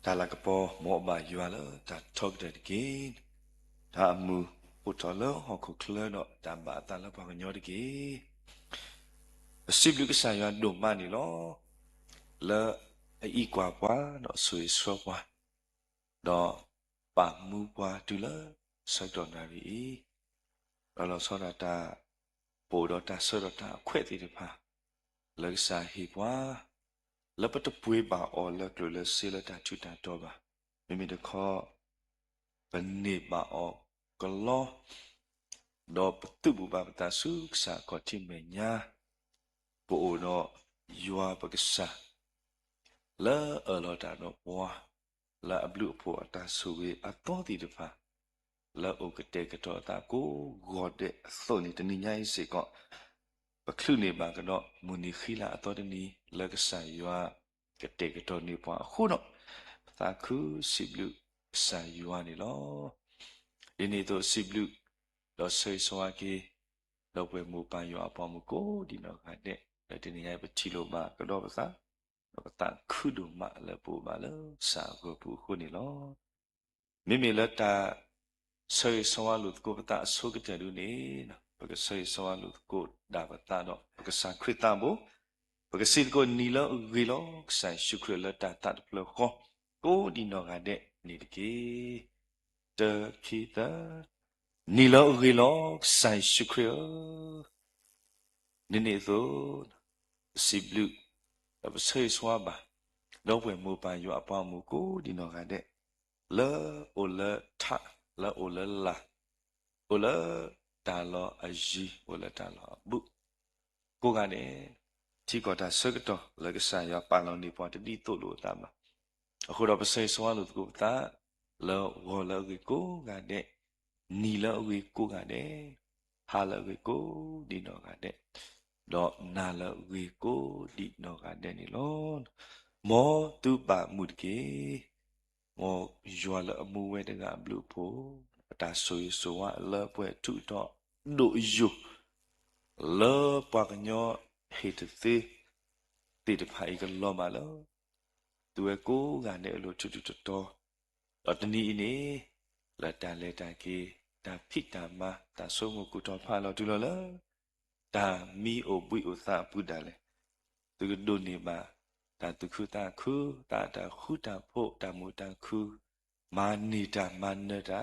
ဒါလာကပေါ်မောဘာယူလာဒါထောက်တဲ့ကိဒါမူဟိုတော်လောဟောခုကလတော့ဒါဘာတလာပါကညောတကိစိဘလူကဆာရဒုမနီလောလာအီကွာပွားတော့ဆွေဆောပွားတော့ပါမူပွားတူလာစိုက်တော်နာရီလောဆောတာတာပိုတော့တာဆောတော့တာခွဲ့တိတဖာလက်စာဟီပွားလပတပွေးပါအော်လကလစီလတာချူတာတော့ပါမိမိတခေါ်ပနေပါအော်ကလောတော့ပတုဘူပါပတာဆုခစာကောတိမညာပို့တော့ယွာပကစာလာအလောတာတော့ပွားလာအဘလူဖို့အတာဆုဝေအတော်တီတဖာလာဥကတဲ့ကတော့တာကိုဂေါ်တဲ့အစောနေတနည်းညိုင်းစေကောပကလူနေပါကတော့မူနီခီလာအတော်တနီလက်ကဆာယွာကတဲ့ကတော့နေပွားခုတော့သာခုစီဘလူဆာယွာနေလောဒီနေ့တော့စီဘလူတော့ဆွေဆွာကေတော့ပွဲမူပန်ယွာပေါ်မကိုဒီတော့ခတဲ့ဒီနေ့ရိုက်ပချီလိုပါကတော့ပါစားတော့တာခုဒုမလည်းပို့ပါလို့စာကိုပူခုနေလောမိမိလက်တာဆွေဆွာလို့ကိုပတာအဆုကတဲ့လူနေနော်ပကဆွေဆွာလို့ကိုဒါပတာတော့ပကစာခရတာဘောပကစီကိုနီလောဂီလောဆိုင်ရှုခရလက်တာတတ်ဖလို့ခေါကိုဒီတော့ခတဲ့နေတကေတခီတာနီလောဂီလောဆိုင်ရှုခရနေနေသောစီဘလူပစေဆွာပါတော့ဝဲမူပန်ယူအပေါင်းမူကိုဒီတော့ခတဲ့လာအိုလာထလာအိုလာလာအိုလာတာလောအဂျီအိုလာတာလောบุကိုကနေဒီကောတာစကတော့လကဆာရပါလောင်နေပေါ်တတိတို့လို့တာမှာအခုတော့ပစေဆွာလို့ကိုတာလောဝေါ်လောကိုကနေနီလောကိုကနေဟာလောကိုဒီတော့ကတဲ့တော့နာလောကိုဒီတော့ကတဲ့နီလောမောတူပါမှုတကေမောယွာလအမှုဝဲတကဘလူဖို့အတာဆိုရဆိုဝလပွဲထုတော့ဒိုယုလောပကညောဟေတသေးတေတဖိုင်ကလောမလောသူကိုကနေအလိုထုတော့တော့တနည်းနေလက်တာကေတာဖိတာမတာဆိုမှုကူတော်ဖာလောတူလောလားတာမီအိုပွိဥသပုဒ္ဒလေသူဒုနေမှာတာတုခုတာခုတာခုတာဖို့တာမူတာခုမာနေတာမနတာ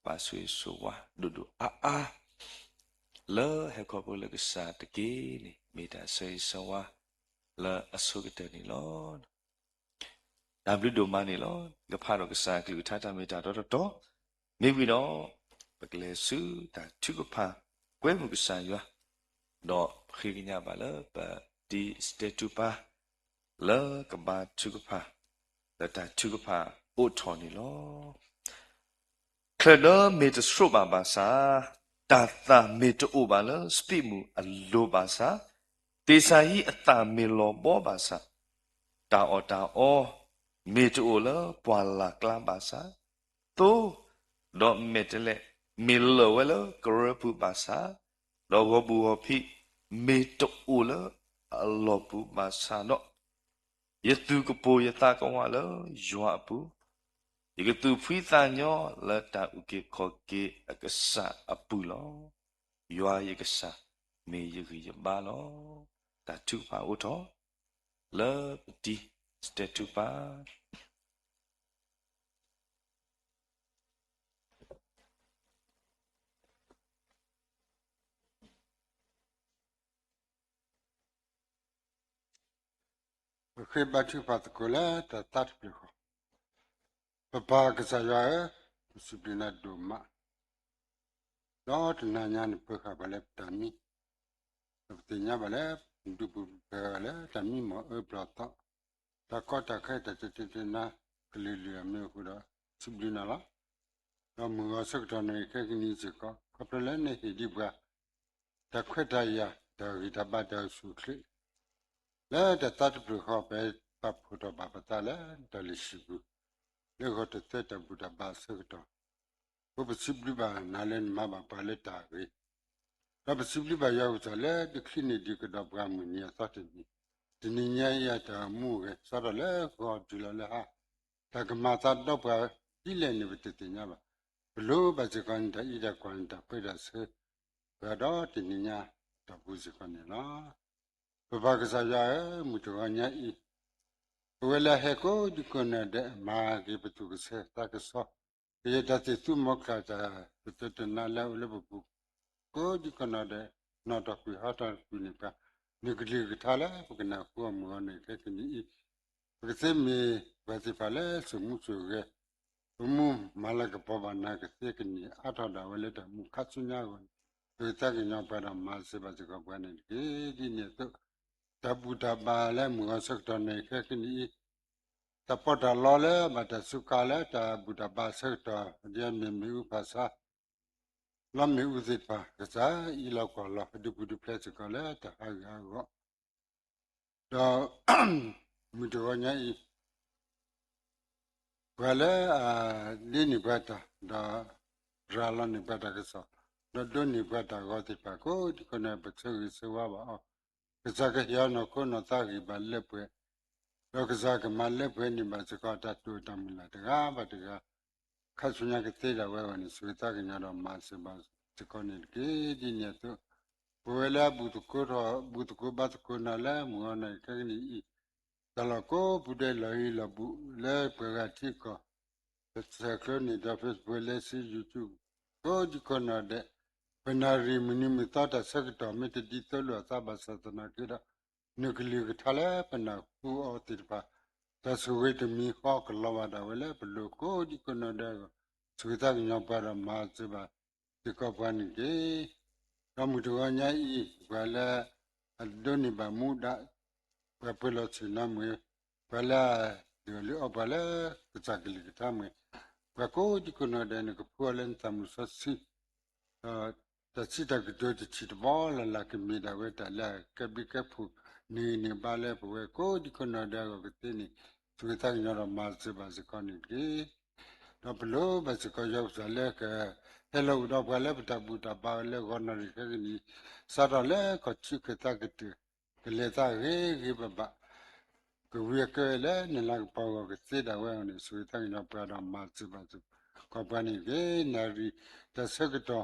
ပါဆွေဆိုဝါဒုအာလောဟေကောပလကစာတကေနိမေတာဆွေဆိုဝါလာအဆုကတဲ့နီလောဒါဘလူဒိုမနီလောကဖာတော့ကစာကလူထတာမေတာတော့မိဝီတော့ပကလေစုတာထုကဖာကွဲမှုကစာရွာတော့ခိကညာပါလားပါဒီစတေတူပါလာကဘာထုကဖာလက်တာထုကဖာအိုထော်နီလောခလဒမေတစရဘာဘာစာတာတာမေတိုဘာလားစပိမှုအလိုဘာစာတေစာဟီအတာမေလောဘောဘာစာတာအောမေတိုလာပွာလာကလာဘာစာတိုတော့မေတလေမေလောဝဲလောကရပူဘာစာတော့ဘောဘူဟဖိမေတိုလာအလောပူဘာစာတော့ယတုကပိုယတာကောဝါလောယွာပူဒီကတူဖိသညောလတာဥကေခောကေအကဆာအပူလောယွာယကဆာမေယဂိယဘာလောတာထုပါဥထောလဒီစတတူပါခေဘတ်ပတ်ကိုလာတတ်ပြခပပကစားရစပလနာဒုမတော့နာညာနပခဘလက်တမီပတိညာဘလက်ဒုပဘလက်တမီမအပရတာတကောတခဲတတနာကလေးလျမေခုတော့စပလနာလာတော့မူစက်တနေခဲကနီစကကပလနေဟိဒီဘတခွတ်တရတဂိတဘတ်တဆုခလိလဲတတ်ပြခပဲပပူတော့ပပတလဲတလရှိဘူးလေခတသက်တဘူတဘာစကတော့ဘပစီပလဘာနာလန်မဘာပါလက်တာပဲဘပစီပလဘာရောက်စားလဲတခိနေဒီကတော့ဘာမနီသတ်တယ်ဒီနည်းညာရတာမှုပဲစတော့လဲခေါ်ကြည့်လဲဟာ တာကမာသာတော့ပါဒီလေနေဘတညာပါဘလို့ပါစကန်တဤတကွန်တပိရဆေဘတော့တင်ညာတပူစကန်နော်ဘဘကစားရမူတော်ညာဤဝဲလာဟဲကိုဒီကွန်တဲ့မာကိပတူကဆေတာကဆောရတတိသူမခတာပတတနာလာလဘပူကိုဒီကွန်တဲ့နော်တော့ပြဟာတာပြနေပါနေကလေးကထားလာပကနာကိုမောနေကကနီပကစေမီဘာစီဖာလဲစမှုစုရဲmu malaga paba na ke sekni ata da wale da mu katsunya go pe ta ke nya pa da ma se ba se ko pa ne ke di ne to ta bu da ba le mu ga sak da ne ke ni ta pa da lo le ma da su ka le ta bu da ba sak da dia me me u pa sa la me u se pa ke sa i la ko la du bu du ple se ko le ta ha ga go da mu do nya i wala lini bata da rala ni bata kesa da doni bata goti pa ko di kona batso se wa ba kesa ka ya no ko no ta gi ba le pwe do kesa ka ma le pwe ni ba se ko ta tu ta mi la da ga ba da ga kha su nya ke te da wa wa ni su ta ga nya do ma se ba se ko ni ke di ne to wala bu tu ko ba tu ko na la mu na ka ni da la ko bu de la i la bu le pwe ga ti ko Second, the first YouTube. Go to Canada. When I remember me thought a sector met a detail of Sabasatana, nuclear talap and a who out it. That's a way to me hawk Lavada will have a look. Go to Canada. So without your para Mazaba, the company gay. Come to Anya E. Well, I don't ba muda. Papilla Sinamwe. Well, the Opala, the Sakili Bako di kono da ne ko polen tamu sasi ta sita ko do ti ti bol la ke mi da we ta la ke bi ke pu ni ba le pu we ko di kono da ko te ni tu ta ni ro ma se ba se ko ni ke no blo ba se ko yo sa le ke hello do ba le ta bu ta ba le ko na ri ke ni sa da le ko chi ke ta ke te ke le ta ge ba ba que we que le ne la pa que se da we ne su ta ni pa da ma su ba su company ke na ri ta se que to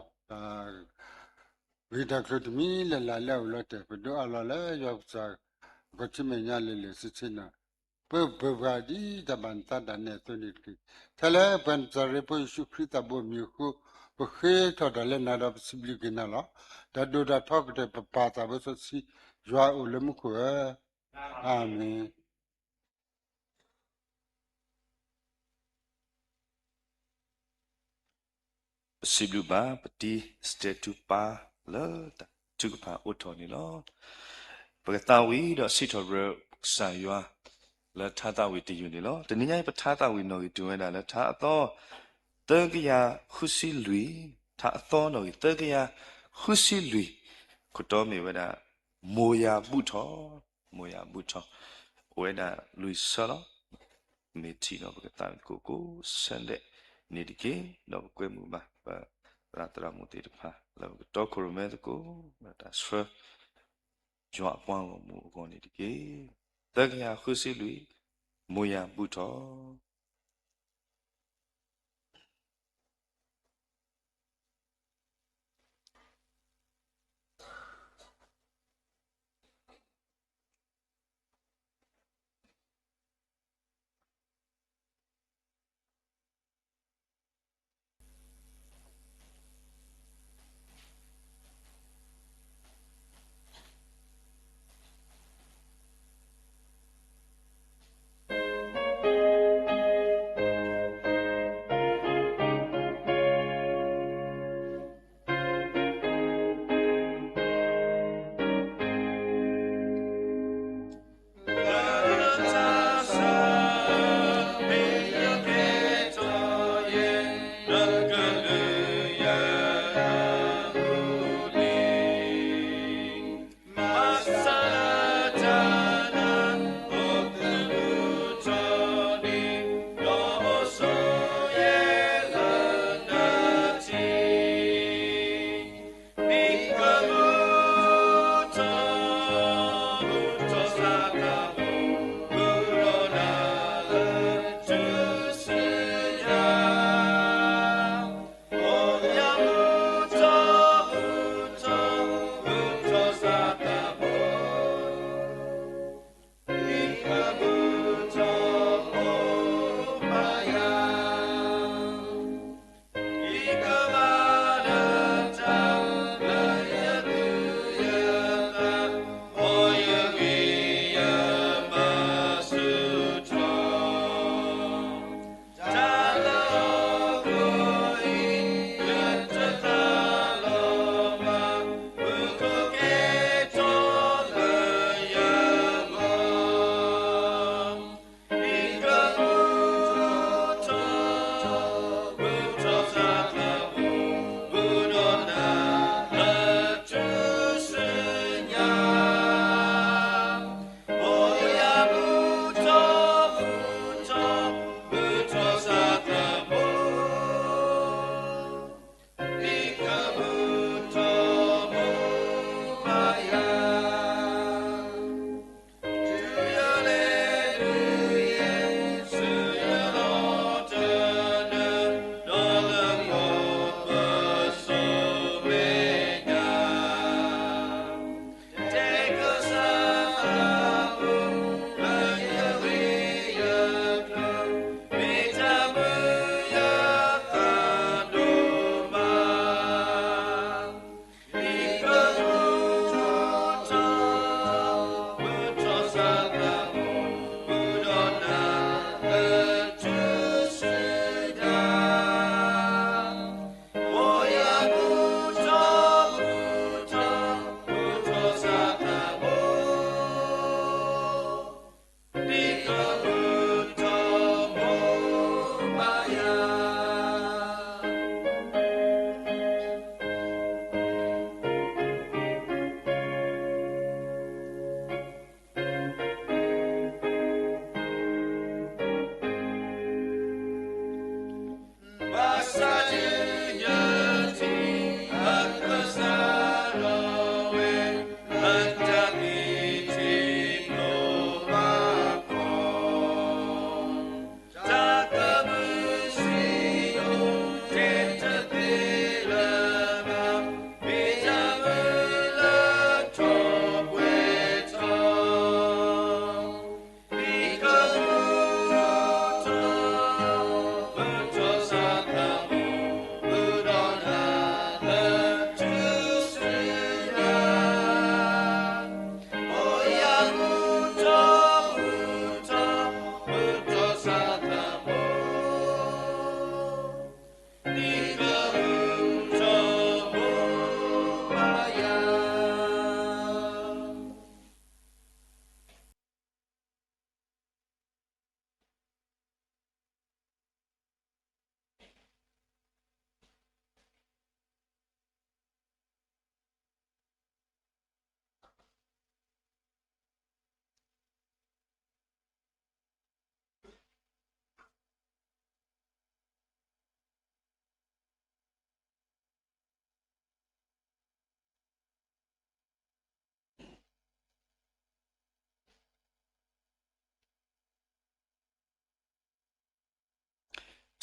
we da que mi le la lo te pe do ala le yo sa ko chi me nya le si chi na pe ba di da ban ta da ne to ni ki ta le ban sa re po su kri ta bo mi ko pe he to da le na da possible ke na la da do da talk de pa ta bo so si joa o le mu ko amen Siblu ba pati stetu pa la ta tu pa oto ni lo pagata wi do sito ro sa ywa la tha ta wi ti yu ni lo tani nyai pa tha ta wi no gi tu na la tha to te kya khusi lui tha to no gi te kya khusi lui ko to me wa da mo ya bu tho we da lui sa lo me ti no pagata ko san de ni di ke no kwe mu ba ratra mu ti pa la to ko me ko ta swa jwa kwa mu ko ni di ke te kya khusi lui mo ya bu tho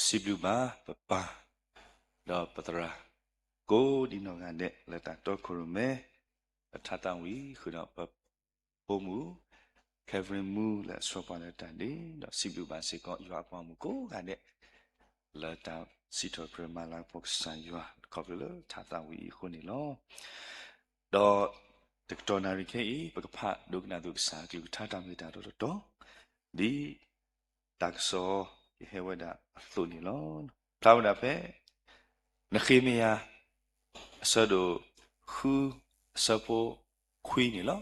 စီဘလူပါပပတော့ပတရာကိုဒီနော်ကနေလက်တာတော့ခရမဲထတန်ဝီခုတော့ပပိုမူကေဗရင်မူလက်ဆောပါလက်တန်ဒီတော့စီဘလူပါစေကောယူအပွားမူကိုကနေလက်တာစီတိုပရမလာပုတ်ဆန်ယူကောဗလထတန်ဝီခုနေလောတော့တကတော်နာရီခေပကဖဒုကနာဒုကစာကလူထတာမီတာတော့ဒီတက်ဆောဟေဝဒသုနီလောပလာဝဒပဲနခိမီယာအစဒိုခူအစပိုခွီနီလော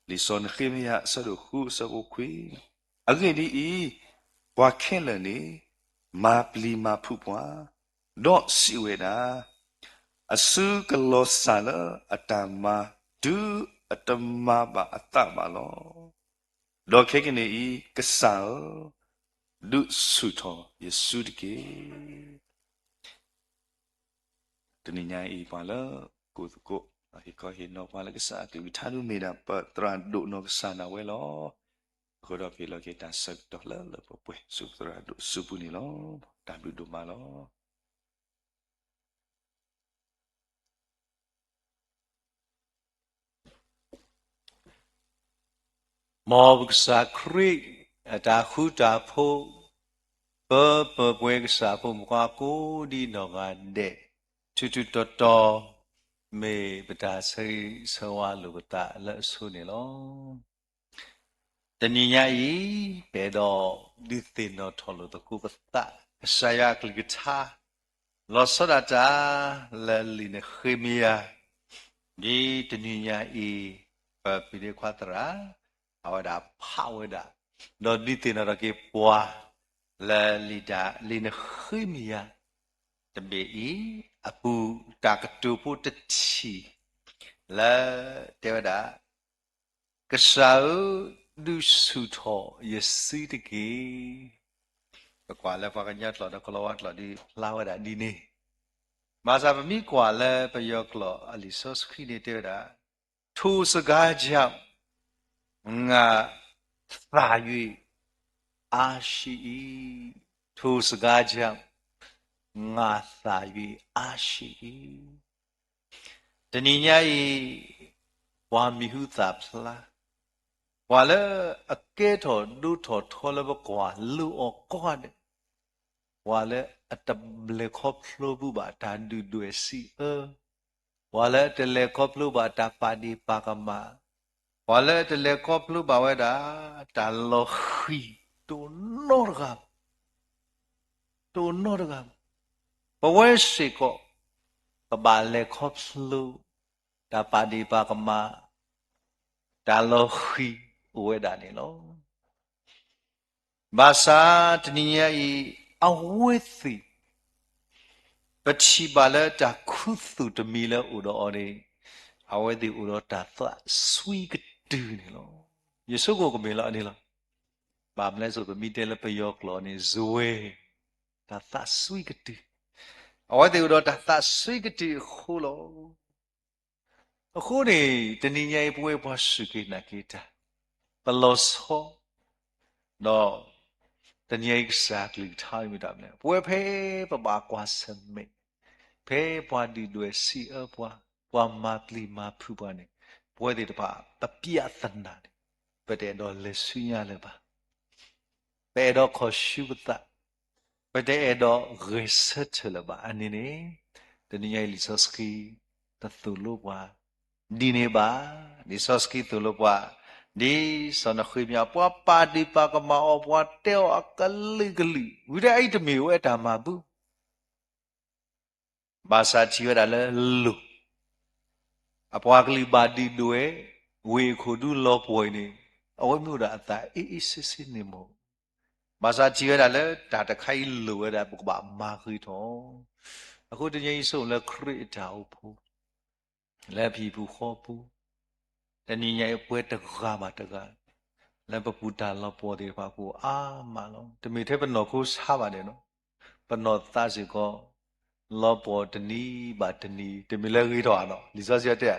လီစောနခိမီယာအစဒိုခူအစပိုခွီအဂိဒီဤဘွာခင်လနေမာပလီမာဖူပွားတော့စီဝေတာအစုကလောဆာလအတမဒူအတမဘာအတမလောတော့ခေကနေဤကဆာဒုဆုထောယေစုတကေတနိညာဤပါလကိုကိုဟိကောဟိနောပါလကစားတိဝိထာနုမေတာပတရန်ဒုနောကဆာနာဝဲလောကိုတော့ဖေလောကေတဆက်တော့လလပပွေစုတရဒုစုပူနီလောတမ်ဒုဒုမာလောမောဘကစားခရိတာခုတာဖို့ပပွဲကစားဖို့မကွာကိုဒီတော့ကတဲ့တူတူတော်မေပဒါစိဆောဝလူကတာလက်ဆုနေလောတဏိညာဤဘေတော့ဒီသိနောထောလို့တကူကတာဆရာကလကတာလောစရတာလလီနခေမီယာဒီတဏိညာဤပပိရခွာတရာအဝဒပါဝဒတော့ဒီသိနောကေပွာလလီတာလီနခေမီယာတဘေဤအပူတာကတူပုတချီလာတေဝဒကဆောဒုဆုထောယစီတကေကွာလည်းပကညတ်လော်တော့ကလောတ်လော်ဒီလာဝဒဒီနေမာစာပမိကွာလည်းပယောကလောအလီဆောစခီနေတေဝဒထိုစကားကြောင့်ငါသာ၍အာရှိထိုစကားကြောင့်ငါသာ၍အာရှိတဏိညာဤဝါမိဟုသာဖလားဝါလေအကဲတော်ဒုတော်ထောလဘကွာလူအောကောတဲ့ဝါလေအတဘလေခေါပလိုဘူးပါတန်ဒူဒွေစီဝါလေတလေခေါပလိုပါတပါဒီပါကမဝါလေတလေခေါပလိုပါဝဲတာတလောခီတိုနောရကတိုနောရကဘဝရှိကောပပါလေခေါပလူတပါဒီပါကမတလောခီဝဲတာနေလောဘာသာတဏိယဤအဝိသိပချိပါလတာခုသုတမီလဥတော်ရေအဝိသိဥတော်တာသဆွီကတူနေလောယေရှုကိုကမေလာနေလောဘာမလဲဆိုပမိတဲလပယောကလောနေဇွေတာသဆွီကတူအဝိသိဥတော်တာသဆွီကတူခိုးလောအခုနေတဏိယဤပွဲဘွားရှိကိနာကိတာပလောဆောတော့တဏိယကစားကလေးထားမိတာမလဲပွဲဖဲပပကွာစမေဖဲဘွားဒီတွေစီအဘွားဘွားမပလီမဖူဘွားနေပွဲတွေတပါပပြသနာပတဲ့တော့လက်ဆွရလဲပါပဲတော့ခေါ်ရှုပတပတဲ့တော့ research လဲပါအနေနဲ့တဏိယလီဆော့စကီတသူလို့ဘွားဒီနေပါလီဆော့စကီသူလို့ဘွားဒီစနခွေမြပွားပါဒီပါကမအောပွားတဲအကလိကလိဝိရအိတမီဝဲတာမဘူးဘာသာချီရလဲလူအပွားကလိပါဒီတွေဝေခုဒုလောပွေနေအဝဲမျိုးတာအတာအေးစစ်စစ်နေမို့ဘာသာချီရလဲဒါတခိုင်လူရတာပုကဘာမာခိထောအခုတကြီးဆုံးလဲခရစ်တာဖို့လဲပြီဘူးခေါ်ဘူးတဏိညာပွဲတကားပါတကားလည်းပပူတာလောပေါ်တယ်ပါကိုအာမလောတမီထဲပနောကိုစားပါတယ်နော်ပနောသားစီကောလောပေါ်တနီပါတနီတမီလည်းရီတော့နော်လီစောစရတဲ့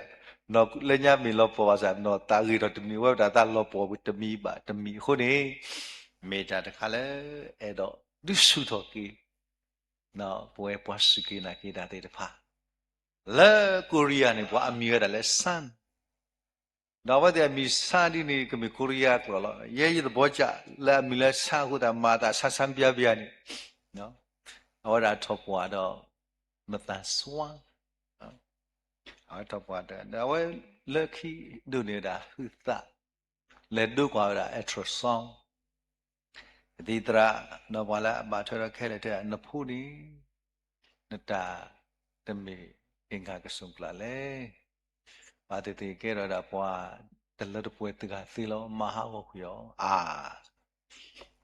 နော်လည်းညမီလောပေါ်ပါစားနော်တာရီတော့တမီဝဲတာတာလောပေါ်တမီပါတမီခုနေမေတာတခါလဲအဲ့တော့ du su tho ki no boy pas ki na ki da de pha le Korea ni bwa amie da le san no ba de mi san di ni kami Korea ko lo ye ye de bo cha le mi le sa hu da ma da sa san bia bia ni no awa da tho bwa do ma ta swa awa tho bwa da na we le ki do ni da hu ta le do kwa da extra song ဒီတရာနော်ဘာလာဘာထရခဲလက်တဲ့နဖူနီနတာတမေအင်္ဂါကဆုံပလာလေဘာတေတေကဲရတာပွားတလတ်ပွဲတကသီလောမဟာဝခယောအာ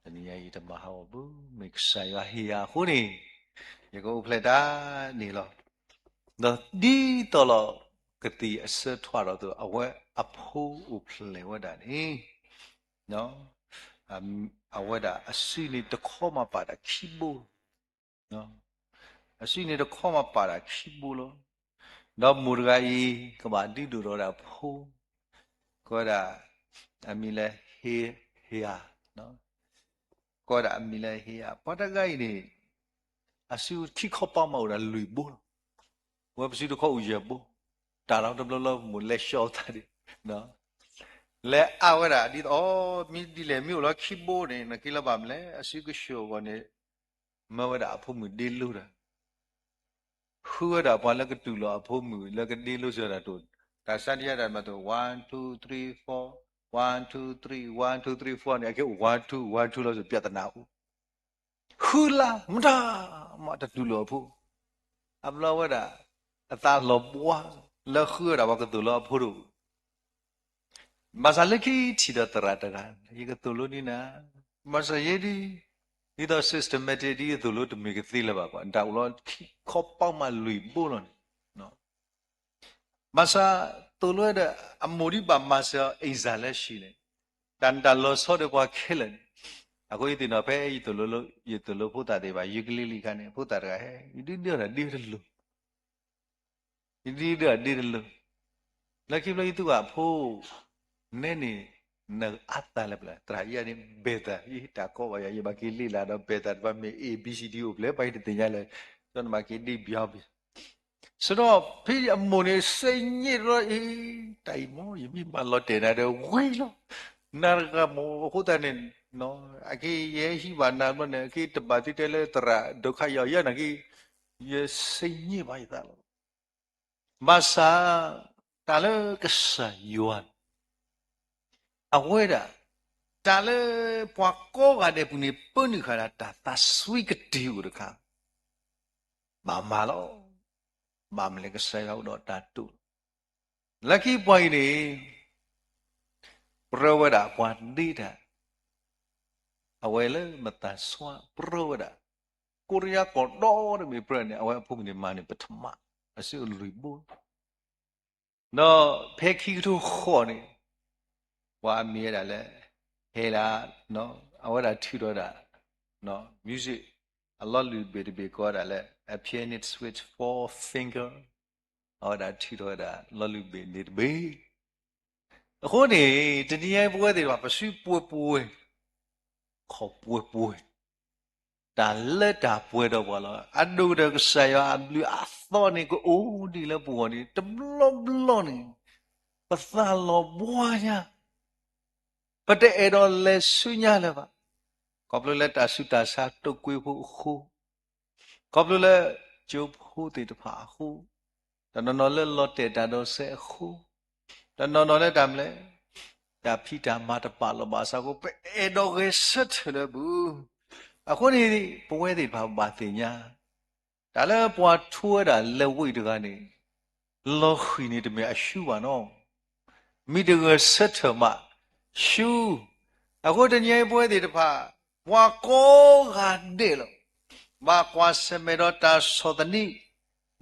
တနည်းဤတမဟာဝဘူးမိကဆိုင်ဝဟီယာခုနီယေကိုဖလက်တာနေလောနော်ဒီတော်လောကတိအစထွားတော့သူအဝဲအဖိုးဥဖလေဝဒနီနော်အဝဒအစီနေတခေါမပါတာခိဘူနော်အစီနေတခေါမပါတာခိဘူလို့တော့မူရဂီကဘာတိတူတော့တာဖိုးကောတာအမီလဲဟေယာနော်ကောတာအမီလဲဟေယာပတဂိုင်နေအစီခိခေါပမောတာလူဘူဝဘစီတခေါရဘူတာတော့တဘလမူလဲရှောတာဒီနော်လေအဝရဒီအော်မိဒီလေမြို့လောခိဘိုနေနကိလပါမလဲအစီကရှိုကနေမဝရအဖို့မူဒီလူတာခူရတာဘာလကတူလောအဖို့မူလကဒီလူဆိုတာတို့ဒါစတရတာမတော့1 2 3 4 1 2 3 1 2 3 4နေအကေ1 2 1 2လို့ဆိုပြဿနာဦးခူလာမတာမတတူလောဖို့အဘလဝရအသာလောပွားလခူရတာဘာကတူလောဖို့တို့Masalaki tidak teradakan. Jika tulu ni na, masa jadi itu systematic dia tulu tu mikir lah bapa. Entah ulah kopau malui bulan. No. Masa tulu ada amuri bapa masa izalasi ni. Dan dalam soal buat kelen. Aku itu napa itu tulu putar deba yukili kan putar kah? Itu dia dulu. Itu dia dulu. Lagi pula itu apa? Nene na atala bla traya ni beta I ta ko ba ya ba ki li la do beta ba me abcd ကိုလည်းပိုက်တင်ရလဲကျွန်တော်မကဒီပြောပြီဆိုတော့ဖေးအမုန်နေစိတ်ညစ်တော့တိုင်မောယမိမလောတင်တယ်ဝေးလို့နာကမောဟုတ်တယ်နော်အကေရဲ့ရှိပါနာမနဲ့အကေတပါတိတဲလဲတရာဒုက္ခရောက်ရနကေရဲ့စိတ်ညစ်ပါရတာလို့မဆာတလကဆယွမ်အဝဲတာဒါလေပွားကောကတဲ့ပုန်ပွန်ခါတာတာဆွိကတိကိုတခါမလောမမလေးကဆဲရောက်တော့တာတူလက်ကီပွိုင်းနေပရဝဒပွားနေတာအဝဲလေမတဆွာပရဝဒကိုရီးယားကတော့တယ်ပြနေအဝဲဖုန်နေမနေပထမအစီလူဘူနော်ဖဲခီတို့ခေါ်နေဝါမီရတာလေဟဲလာနော်အဝရထူတော့တာနော် music a lot လူဘေကောတာလေ a pianist with 4 finger အဝရထူတော့တာလောလူဘေနေဘေအခုနေတနည်းပွဲတွေမှာပစုပွဲခေါ်ပွဲဒါလက်တာပွဲတော့ဘောလားအဒုဒကဆရာအဘလူအသောနေကိုအိုးဒီလေပေါ်နေတဘလောနေပသလောဘွားညာပတဲ့အဲ့တော့လဲဆွညာလဲပါကောပလလက်တာဆုတာစာတုတ်ကွေးဖို့ခုကောပလလက်ကျုပ်ဖို့တေတဖာခုတနော်လဲလော့တဲ့တာတော့ဆဲခုတနော်လဲတမ်းလဲဒါဖိတာမတပါလောပါစာကိုပဲအဲ့တော့ရဲဆက်လဲဘူးအခုနေပွဲတွေဘာတင်ညာဒါလဲပွားထိုးတာလက်ဝိတ်တကနေလောခီနေတမအရှုပါနော်မိတကဆက်ထမရှူအခုတညပွဲတွေတဖာဘွာကောကတဲ့လို့ဘာကွာစမေတော့တာသောတနိ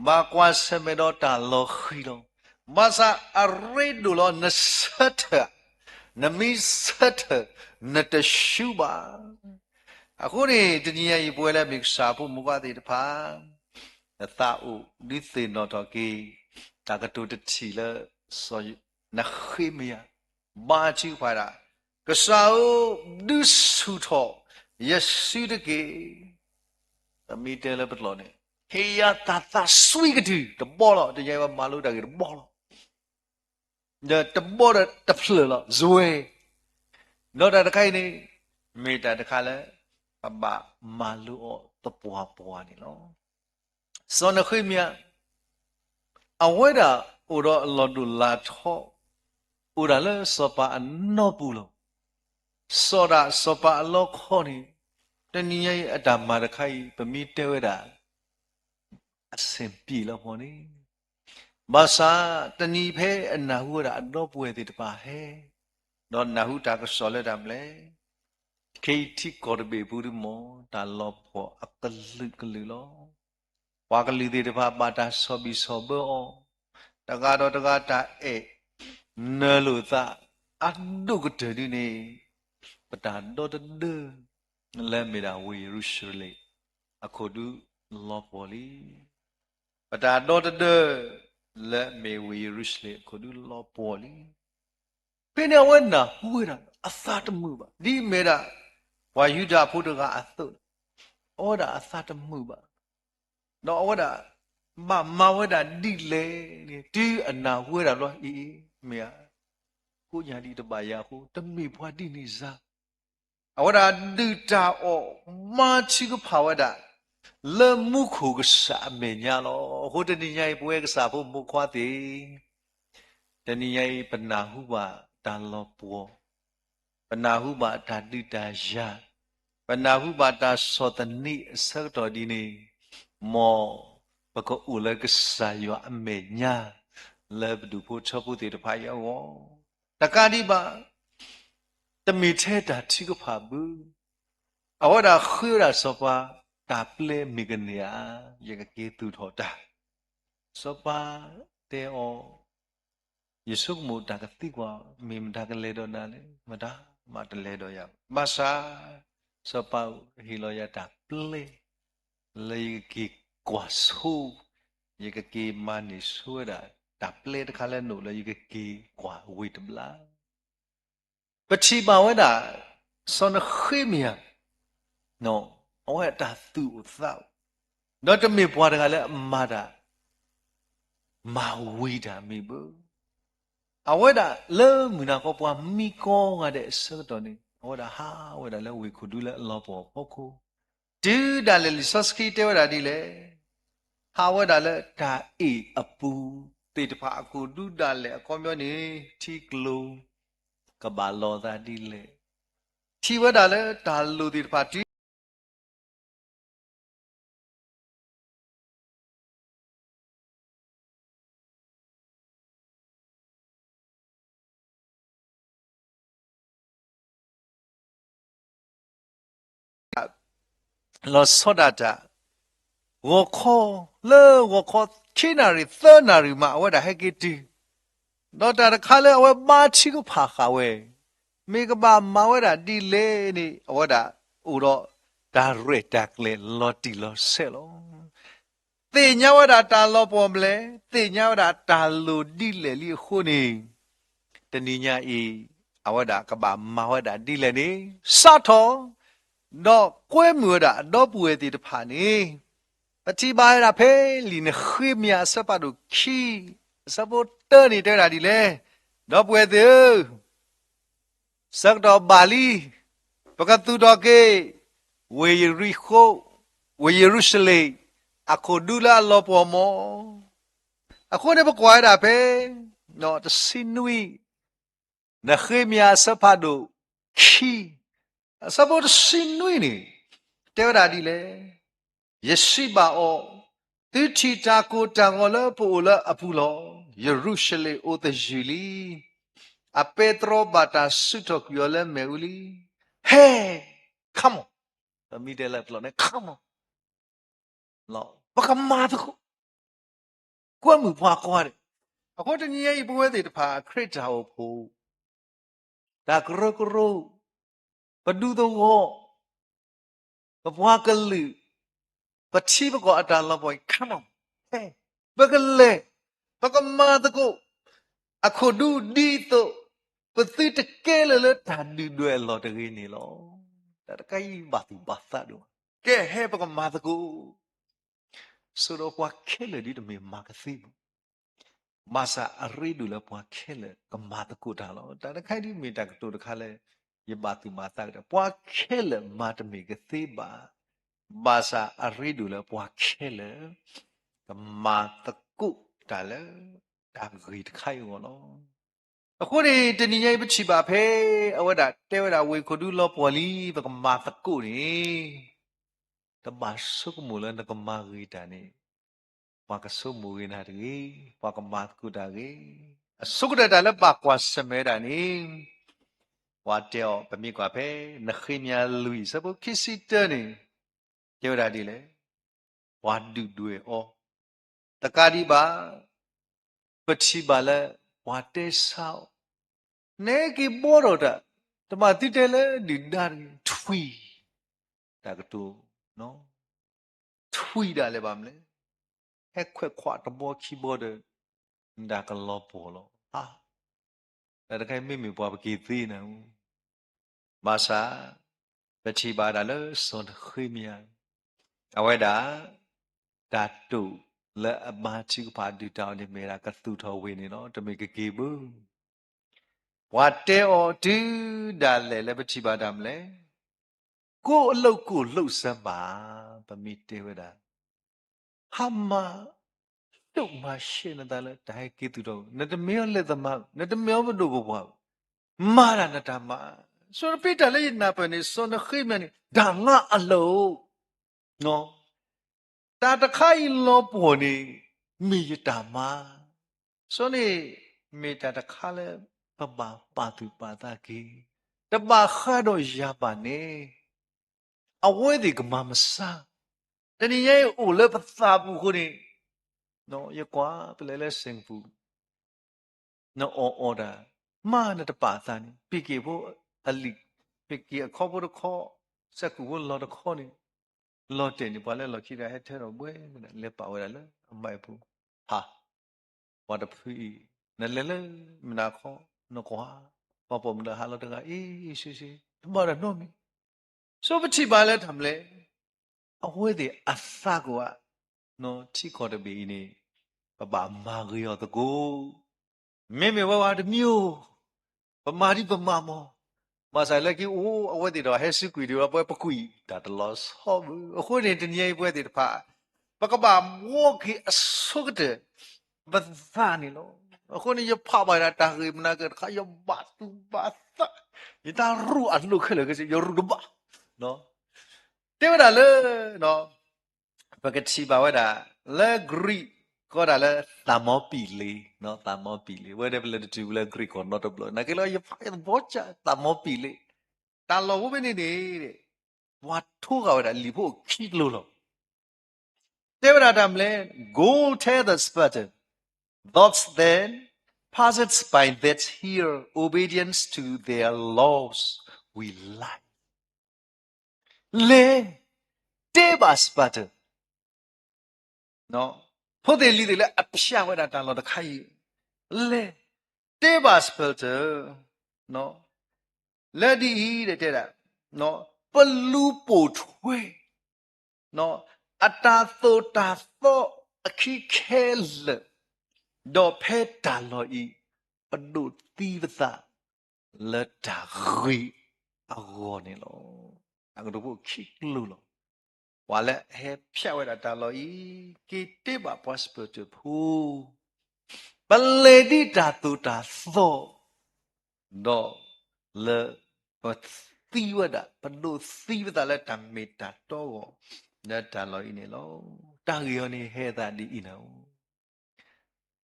ဘာကွာစမေတော့တာလောခီလို့မဆာအရိဒူလောနဆတ်နမီဆတ်နတရှူပါအခုနေတညပွဲလဲမိစာဖို့မူပါသေးတဖာတာဥဒီသေနော်တော့ကေတာကတူတချီလဲဆိုနခိမီယာဘာချီဖာရာကစားဒုဆုထော Yesu de ke. Mi te le betlon ne. Heya tata sui ke tu. The ball de jai malu da ke the ball. The ball the plur lo zue. No da kai ni. Mi ta de kale. Ba malu o the poa ni lo. So na khui mia. Aweda uro lo du la tho. Ura le sopa no pulo. Soda sopa lo khoni. Tani adama da kai pemite weda. Asempi lo poni. Basa tani phe nahu da no pwe ti pa he. No nahu ta ka sole dam le. Keiti korbe buru mo ta lo po akalu lo. Wa kalu ti pa ba ta sobi sobo o. Daga do daga ta e. Nalu ta adu ko tedi ni. Pata do de. Le me da we rushule. Akodu lo poli. Pata do de. Le me we rushule. Akodu lo poli. Pene wana huira asata muba. Di mera wa yuda putuga athut. Oda asata muba. No oda ma wada di le ni di ana huira lo I mea. Ku nya di tebaya ku temi pwa di ni za. Awada di ta o ma chi ku phawada. Le mu khu ka sa me nya lo. Ho de ni nyai pwe ka sa phu mu khwa ti. De ni nyai pana hu ba ta lo pwo. Panahu bata dita ya. Panahu bata sotani sakto dini. Mo bako ula kesayo amenya. Lebdu po chopu ti dapaya wo. Takadi ba. Temite da tigo pabu. Awada khura sopa. Taple migania. Yaga kitu thota. Sopa te o. Yesuk mu dakatikwa. Mim dakaledo nale. Mada. Mataledo ya. Masa sopa hiloya da ple. Lagi kwasu. Yaga ki manis huda. Da ple dakale no la yaga ki kwa wit bla. Pachiba wada. Son khimia. No. Awa da tu thao. No to me pwa dakale mada. Ma wida mi bu. Aweda le muna ko pwa mi ko nga de sakto ni. Aweda ha aweda le we kudu le lo po poko. Du da le soski te weda di le. Ha weda le da e apu. Te te pa ko du da le ko myo ni ti klo. Ka ba lo da di le. Ti weda le da lo ti pa ti. Lo soda da. Wo ko le wo ko chinari thernari ma aweda hekiti. No da kale awe ma chi ko pha ka we. Me ka ba ma weda di le ni aweda uro da re dak le lo ti lo se lo. Te nya weda ta lo pom le. Te nya weda ta lo di le li khu ni. Tani nya I aweda ka ba ma weda di le ni. Sa tho. No kwe mu da do puwe ti de pha ni. Pati ba ra phe li ne khwi mya sa pa do ki. Sa bo te ni te ra di le. Do puwe ti. Sắc đó Bali, baka tu đó ke, we Jericho, we Jerusalem, ako dula lopo mo, ako ne bakwai da pe, no the sinui, na khemia sapado, ki, sabo the sinui ni, te da di le, yesiba o, tu chi ta ko tangola po la apulo, Jerusalem o the juli. A Petro bata sutok yole meuli. Hey, come on. The middle of lone, come on. Lo, baka matako. Kwa mu pa kwa de. Ako te niya ibuwe de pa krita o po. Da kuro. Padu do wo. Papwa kalu. Pachi bako atala boy. Come on. Hey. Baka le. Baka matako. Ako du dito. Pati te kele le ta du dwe lo te gini lo. ဒါတကိုင်းဘာသူဘာသာတော့ကဲဟဲပကမာတကူဆိုတော့ပွားခဲလေဒီတမေမာကစီမာစာအရိဒူလပွားခဲလေကမာတကူတာလောဒါတခိုင်ဒီမေတကတူတခါလေယဘာသူမာတာပွားခဲလေမာတမေကစီပါမာစာအရိဒူလပွားခဲလေကမာတကူတာလေဒါဂိတခိုင်ရောလောအခုဒီတနည်းရေးပချီပါဖဲအဝဒတဲဝဒဝေခုဒူလောပေါ်လီပကမာတကူနေတဘာဆုကမူလနကမာဂီတာနေပါကဆုမူရနာတေပါကမာတကူတာကေအဆုကတတလည်းပါကွာစမဲတာနေဝါတဲပမိကွာဖဲနခိမြလူစဘခိစီတနေတဲဝဒဒီလေဝါဒူဒွေဩတကာဒီပါပချီပါလေဝါတဲဆောက်နေကိဘောရတာတမတိတဲလေဒီဒါထွီဒါကတူနော်ထွီတာလေပါမလဲဟက်ခွက်ခွာတဘောခီဘောဒဒါကလောပေါ်လောဟာဒါတခိုင်မိမိပွားပကေသေးနေမာစာပချီပါတာလေစွန်ခိမြာအဝဲတာဒါတူလဲအမာချီပါဒီတောင်းနေမေရာကသူတော်ဝင်းနေနော်တမေကကေဘူးဝါတဲအော်ဒီဒါလဲပချီပါတာမလဲကိုအလုတ်ကိုလှုပ်စမ်းပါပမိတေဝဒဟာမတုတ်မရှိနေတာလဲဒါကေသူတော်နတမေလက်သမနတမေဘဒုဘဘမာရနတမဆိုရပိတလေနာပနေစွန်ခိမနီဒါငါအလုတ်နော်တာတခိုင်လောပေါ်နေမိယတာမဆိုနေမေတာတခါလဲပပပါသူပါတာကေတပါခါတော့ရပါနေအဝဲဒီကမမစာတနည်းရဲ့အိုလဲပသာဘူးခုနေနော်ရကွာပလဲလဲစင်ပူနော်အော်ဒါမာနတပါသာနေပိကေဖို့အလီပိကေအခေါ်ဖို့ခေါ်စကူဖို့လော်တခေါ်နေလော်တင်ဒီပါလဲလော်ခိရဟဲထဲတော့ဘွဲလဲပါဝဲလဲအမိုက်ဘူးဟာဝါတဖီနလဲလဲမနာခေါ်နော်ကွာပပမလာဟာလော်တကအေးရှိဘာရနော်မီဆိုပချိပါလဲထမ်လဲအဝဲဒီအသကွာနော်ချိခေါ်တပီနေပပမာဂရောတကူမေဝါတမျိုးပမာဒီပမာမောမဆိုင်လက်ကြီးအိုးအဝဲဒီတော့ဟဲစစ်ကွီဒီတော့ပွဲပကွီဒါတလော့ဟောအခုနေတနည်းပွဲဒီတဖာပကပမောခိအဆုကတဲ့ဘသနီလောအခုနေရဖပါရတာခိမနာကခယဘတ်တူဘတ်ယတာရူအလုခလကစီယရူဒဘနော်တေဝဒါလေနော်ပကတိပါဝဒါလေဂရီကောဒါလေတာမောပီလီနော်တာမောပီလီဝဲတယ်ဘလတူလေဂရီကောနော်တဘလနာကလောယဖိုင်ဘောချတာမောပီလီတာလောဘနေနေတဲ့ဝါထိုးကဝဒါလီဖို့ခိလို့လောတေဝဒါတမ်လေ go tear the sputter thus then passeth by that here obedience to their laws we like le te ba sputter no ဖို့တယ်လီတယ်လေအပြဝဲတာတန်လို့တခိုင်လေတေးပါစပယ်တာနော်လက်ဒီတဲ့တာနော်ပလူပိုထွေးနော်အတာသောတာသောအခီခဲလဒေါ်ဖဲတာလို့ဤပဒုတိဝသလက်တာရီအဂောနေလို့အကတို့ခိလို့လို့ဝါလက်ဟဲဖြတ်ဝဲတာတာလို့ဤကိတေပါပတ်စပတ်ဖူပလေဒီတာတူတာသောဒေါ်လေပတ်သီဝဒပဒုသီဝဒလက်တမေတာတော့လက်တာလို့ဤနေလို့တာရီယောနေဟဲတာဒီဤနော်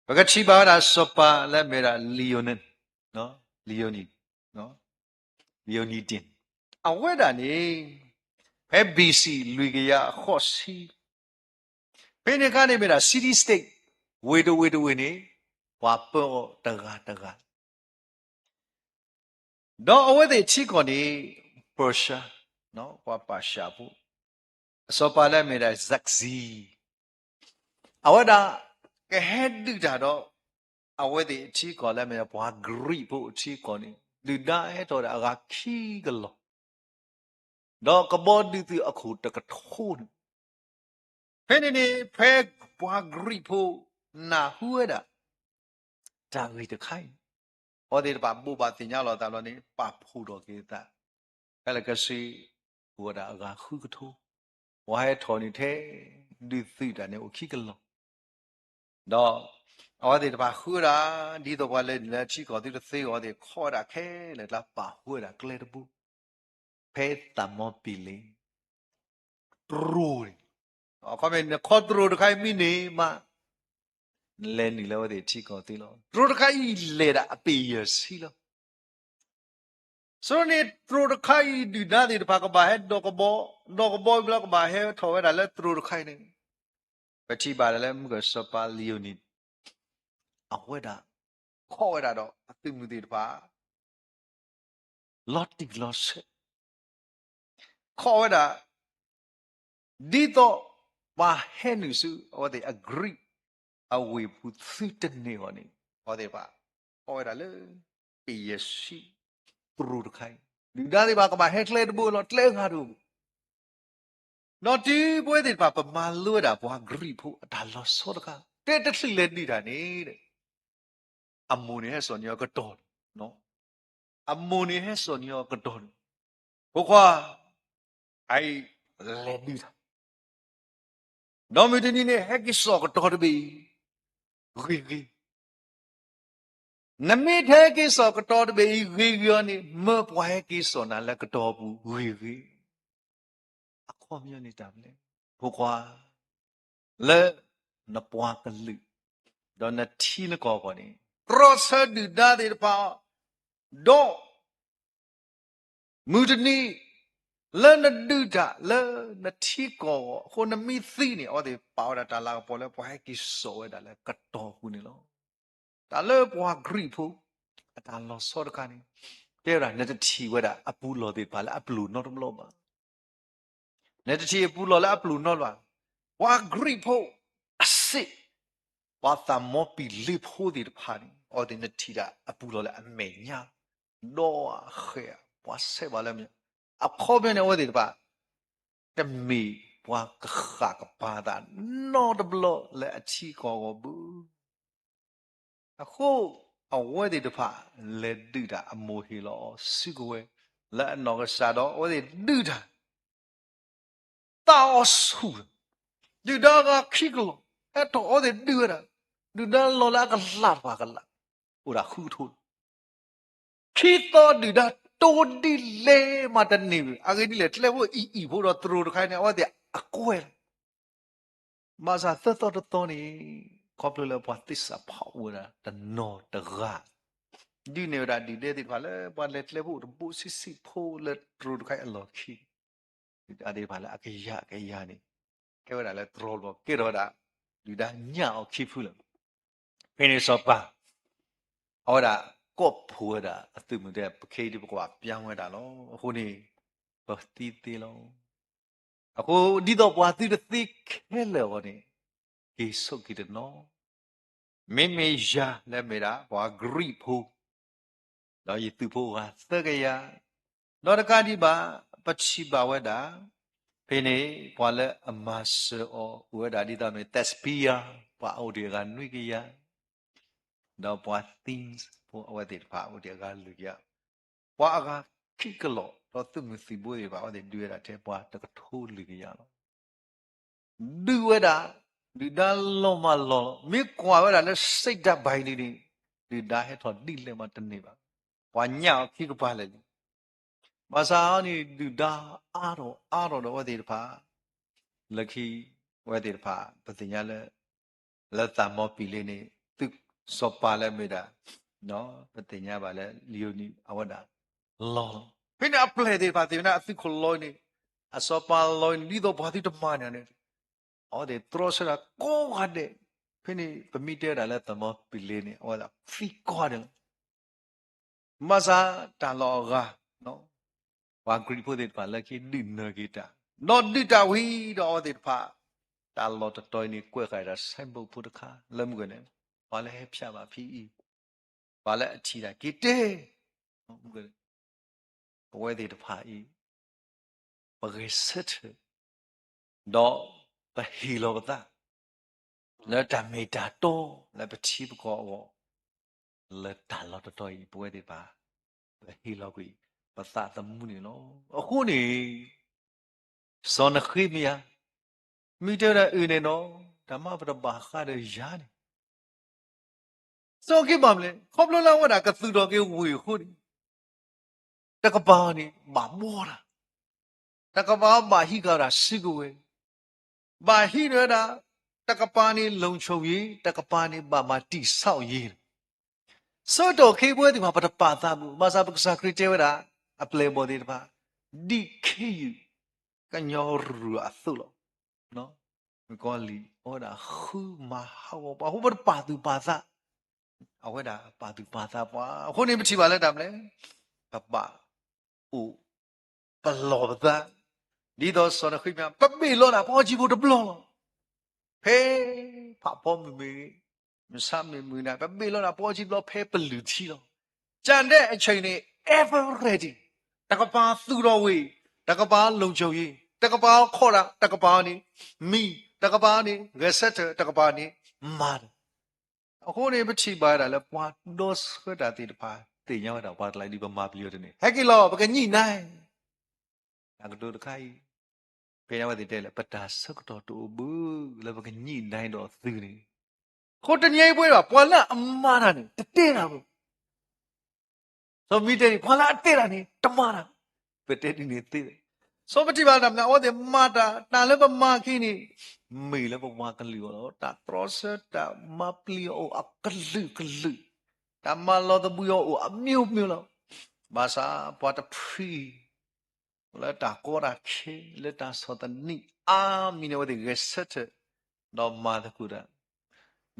ပကချိပါဒါစပါလက်မေရာလီယိုနန်နော်လီယိုနီနော်လီယိုနီတင်အဝဲတာနေဖဲ BC လူကရခော့စီဘယ်နေကနေမေရာ city state ဝေဒဝေနေဝါပေါ်တကာတော့အဝဲတဲ့ချီကောနေပါရှာနော်ဝါပါရှာဘူးအစောပါလက်မေရာဇက်ဇီအဝဲတာကဟဲဒူတာတော့အဝဲတဲ့ချီကောလက်မေရာဘွာဂရီဖို့ချီကောနေလူဒါဟဲတော့အကခီကလော đó có bó đi từ ở khu tạc thôn phê này phê qua gripo na hua đã ta gửi được khai ở đây bà bố bà thì nhau là ta nói bà phụ đồ kia ta hay là cái gì hua đã gà khu cái thô hai thọ như thế đi từ đã nếu khi cái lo đó ở đây bà hua đã đi đâu qua lên là chỉ có đi được từ ở đây khó đã khé là bà hua đã cái đó bu phê tạm mò bì lên rồi có mình khó rồi được khai mini mà lên đi lâu thì chỉ có tí lo rồi được khai lên đã bì gì lo số này rồi được khai đi ra thì phải có bà hết đâu có bò bila có bà hết thôi là rồi được khai này vậy chỉ bà là một cái số ba liều này à vậy đã khó vậy đã đó từ mình đi bà lót đi lót sẽ khó vậy đã đi đó bà hết nữ sư ở đây agree away put certain này họ này ở đây bà khó vậy đã lên bì gì rồi được khai đi ra thì bà có bà hết lên bùa lót lên hả đủ nó chỉ bữa thì bà mà lừa đã bà agree put đã lót số được à thế thế thì lên đi ra này ammoni hết son yo cái đòn nó ammoni hết son yo cái đòn có qua ai lên đi ra nó mới đến này hết cái sọ cái đòn bị ghi ghi nằm hết cái sọ cái đòn bị ghi ghi này mơ qua hết cái sọ nào là cái đòn bu ghi ghi à không như này làm đấy có qua lỡ nó qua cái lư đó là thi nó có này process đi ra thì pa đó mưu ni lên nó đưa ra lên nó thi cóคนnóมีสิ่งนี่ở đây bảo là ta là bảo là bảo hay cái số đó là cái đồ của nó ta là bảo grip ta lo số cái này thế là nó thi vậy đó apu lo thì bảo là apu nó không lo mà nó thi apu lo là apu nó mà bảo grip así bảo ta mua bị lip thì phải ở đây nó thi là apu lo là mấy nhá đó khé bảo sẽ bảo là à khó bên này ở đây bàแต่มีว่าก็ขากับปาดานนอดบลอและอาชีกอบูอะโคเอาไว้ดีผ่าเลดื้อดาอโมฮิลอสิกเวและนอกซาดอไว้ดีดื้อดาตาอสูดื้อดาก็คิกลอเอตอไว้ดีดื้อดาดื้อดาลอละก็ลาดว่ากันละอุระคู่ทุนคิดต่อดื้อดาตัวดีเล่มาตันนี่อะไรนี่เลยเรียกว่าอีพวกเราตรูใครเนี่ยว่าเดี๋ยวอะกูเองมาซาตัวนี้ขอบเลยว่าติดสับเผาเลยแต่โนตระดีเนี่ยเราดีเด็ดพอเลยพอเล็ดเลยพูดบุษพูเล็ดตรูใครอร่อยขี้อะไรพอเลยอะไรยานี่แค่ว่าอะไรตรูบอกแค่ว่าดีด้านเนี้ยเอาขี้พูดเลยเป็นสอบป่ะเอาละก็พูดอะตื่นมาเดี๋ยวเคยดีบอกว่าเปียงไว้ได้แล้วคนนี้ปฏิทินแล้วအခုဒီတော့ဘာတိတိခဲလေဝနေကိစုကိတနောမေမေယာလဲမေတာဘာဂရိဖိုတော့ယတုဖိုဟာသကရတော့တကတိပါပချိပါဝဒဖေနေဘာလဲအမဆောဝဒဒီတမေတက်စပီယာဘာအိုဒီကနွိကရတော့ဘာ things ဘောဝတိဘာအိုဒီကလူရဘာကခိကလောတော့သူမစီဘွေဘာအဲ့ဒီတွေ့ရတဲ့ဘာတကထိုးလူရလောဒူဝဒါဒီဒါလောမလောမိကွာဝဒါလဲစိတ်ဓာတ်ဘိုင်းနေဒီဒါဟဲ့တော့ဒီလဲမတနေပါဘာညာခိကပါလဲမစာနီဒီဒါအားတော့ဝဒီဖာလခိဝဒီဖာပတိညာလဲလက်တမောပီလေးနေသူစောပါလဲမေတာနော်ပတိညာပါလဲလီယိုနီအဝဒါလောဖိနေအပလေဒီပါတိနာအသိခလောနေအစောပါလောနီတော့ဘာတိတမညာနေအော်ဒီထရစရာကိုဟာတဲ့ဖိနေပမီတဲတာလဲတမောပီလေးနေဟောဒါဖီကောတယ်မစာတလောကနော်ว่ากรีพูดติดผ่านแล้วคิดดินเนอร์กิตานอดิตาวีดอติดผ่าตาลอตตอยนี่กวยไก่ละใส่บุพุทธะเริ่มกันเนี่ยว่าแล้วให้พิจารณาพี่ว่าแล้วชีดากิเต้กันเอาไว้ติดผ่าอี bagi set do bahilo bata le damai da to le beti bko le da lo to yi bwe de ba bahilo ki bata tamu ni no aku ni son khimia mi de da ine no dhamma bra ba kha de ya ni so ki bam le khop lo la wa da ka su do ke wi khu ni ta ka ba ni ma mo da ta ka ba ma hi ka da si ku we ba hi de da ta ka pa ni long chou yi ta ka pa ni ba ma ti sao yi so do ke bwe di ma ba pa ta bu ma sa ba sa kri che wa da a play body da ba di ke yu ka nyo ru a su lo no ko li o da khu ma ha wo ba hu ba pa tu pa sa a we da pa tu pa sa pa khu ni ba chi ba le da mle ba ba u ba lo da di do so da khwi mya ba me lo da po chi bu de blo lo he pa po meမစမမနာပဲမေလို့တာပေါ်ကြီးလို့ဖဲပလူချီလို့ကြံတဲ့အချိန်နေ ever ready တကပါသူတော်ဝေးတကပါလုံချုံရေးတကပါခေါ်တာတကပါနေမိတကပါနေရဆက်တကပါနေမာအခုနေမချီပါတာလဲပွားတော့ဆွတာတိတပါတင်ရောက်တာပွားလိုက်ဒီပမာပြီးရတယ်ဟဲ့ကီလောပကညိနိုင်အကတူတခိုင်ဖေရဝတိတဲလဲပတာစကတော့တူဘူးလဲပကညိနိုင်တော့သူနေခိုတညိပွဲတော့ပွာလာအမားတာနေတဲ့တာဘူးဆိုမိတဲ့ပွာလာတဲ့တာနေတမားတာပတဲ့ဒီနေတဲ့ဆိုမတိပါတော့ဟောတဲ့မာတာတာလည်းပမာခိနေမေလည်းပမာကလီရောတာ process တာမပလီယောအကလူကလူတာမလောတဘူးယောအမျိုးမျိုးလောဘာသာပွားတဖီလက်တာကောရာခေလက်တာစောတနိအာမီနဝတဲ့ရက်ဆက်တော့မာတကူတာ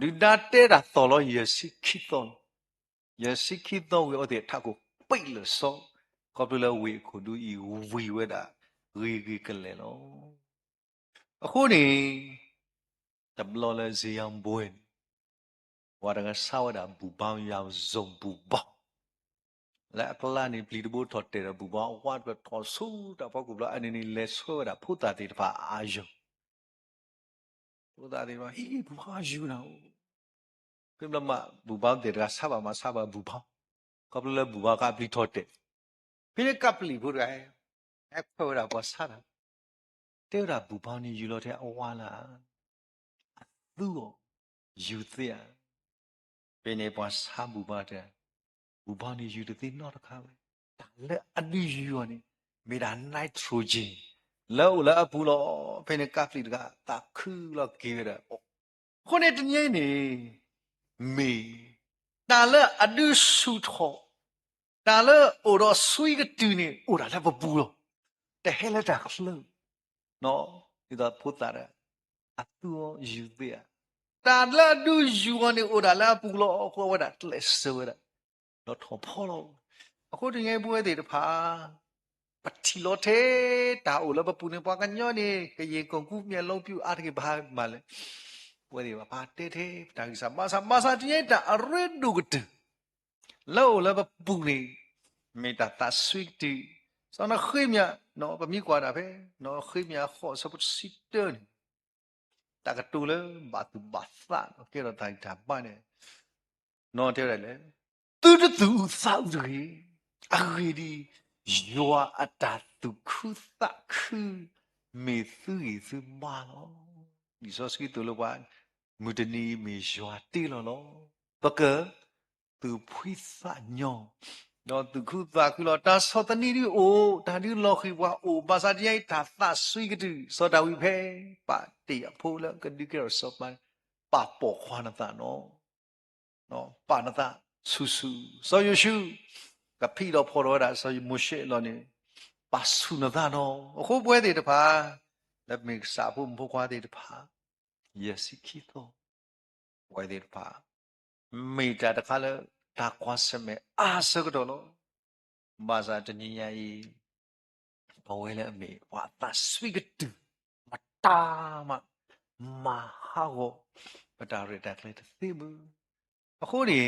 ဒီဒါတဲ့တာတော်လို့ရရှိခိတော့ဝေအတဲ့ထကိုပိတ်လို့စောကောပလဝေခုဒူဤဝီဝဲတာရီကလဲလောအခုနေတဘလလဲဇီယံဘွေဝါရကဆောက်တာဘူပေါင်းရောက်ဇုံဘူပေါင်းလဲအပလာနေပလီတဘထော်တဲ့ဘူပေါင်းဝါတ်ထော်ဆူတာပေါ့ကူဘလအနေနဲ့လဲဆောတာဖုတာတေတပါအာယုဖုတာတေပါဟီဘူဟာယူနာပြမမဘူပေါင်းတေကဆာဘာဘူပေါင်းကပလဘူပေါင်းကပလီထော်တဲ့ဖိကပလီဘူးရဲအဖေရာပေါ်ဆာတာတေရာဘူပေါင်းနေယူလို့တဲ့အဝါလာသူ့ကိုယူသေးပင်နေပေါ်ဆာဘူပါတဲ့ဘူပေါင်းနေယူတဲ့နော်တခါပဲဒါလည်းအနည်းယူရနေမေဒါနိုက်ထရိုဂျင်လောလာအပူလို့ပင်နေကပလီကတာခူလို့ကေရခုနေတညင်းနေမေဒါလည်းအဒုစုထောဒါလည်းအိုတော့ဆွေးကတူနေအိုဒါလည်းပူလို့တဲ့ဟဲလက်တာခလို့နော်ဒီတော့ဖုတ်တာအတူယူသေးတာလည်းဒူယူကနေအိုဒါလည်းပူလို့ခေါ်ဝတာလက်ဆွဲတာတော့ထော်ဖော်လို့အခုတကယ်ပွဲတွေတဖာပတိလို့တဲ့ဒါအိုလည်းပူနေပွားကညောနေကရေကုန်ကူမျက်လုံးပြအားတကဘာမှလဲပွဲတွေပါတဲ့ဒါကိစ္စမဆာတည်းတာအရဒုကတလောလည်းပူနေမေတ္တာဆွေးတီစောနခိမြနော်ပမိကွာတာပဲနော်ခိမြခေါ်စပုစီတန်တကတူလေဘာသူဘာသာနော်ကဲတော့တိုင်းတာပါနေနော်တဲ့လေသူသောက်ရီအဂီဒီယောအတာသူခုသခုမေသူရီသူမာလောဒီစောစကီတူလောပါမူတနီမေယောတီလောပကသူဖွိသညောတော့သူခုသာခုလောတာစောတနီရီအိုဒါဒီလောခိဝါအိုဘာသာတိယတာသဆွေကတူစောတဝိဖဲပါတေအဖိုးလကဒီကေဆောပန်ပါပေါ်ခွာနတာနော်ပါနတာဆူစောယရှုကဖိတော့ဖော်တော့တာစောယမုရှေလောနေပါဆူနတာနော်အခုပွဲတွေတဖာလက်မစ်စာဖို့မဖို့ခွာတွေတဖာယစီခိတော့ဝိုင်တွေတဖာမေတာတခါလဲဒါကွာစမဲအာစကတော့လို့ဘာသာတညညာဤဘဝဲလဲအမေဝါသဆွေကတူမတာမမဟာကိုပတာရတက်လေသိဘူးအခုနေ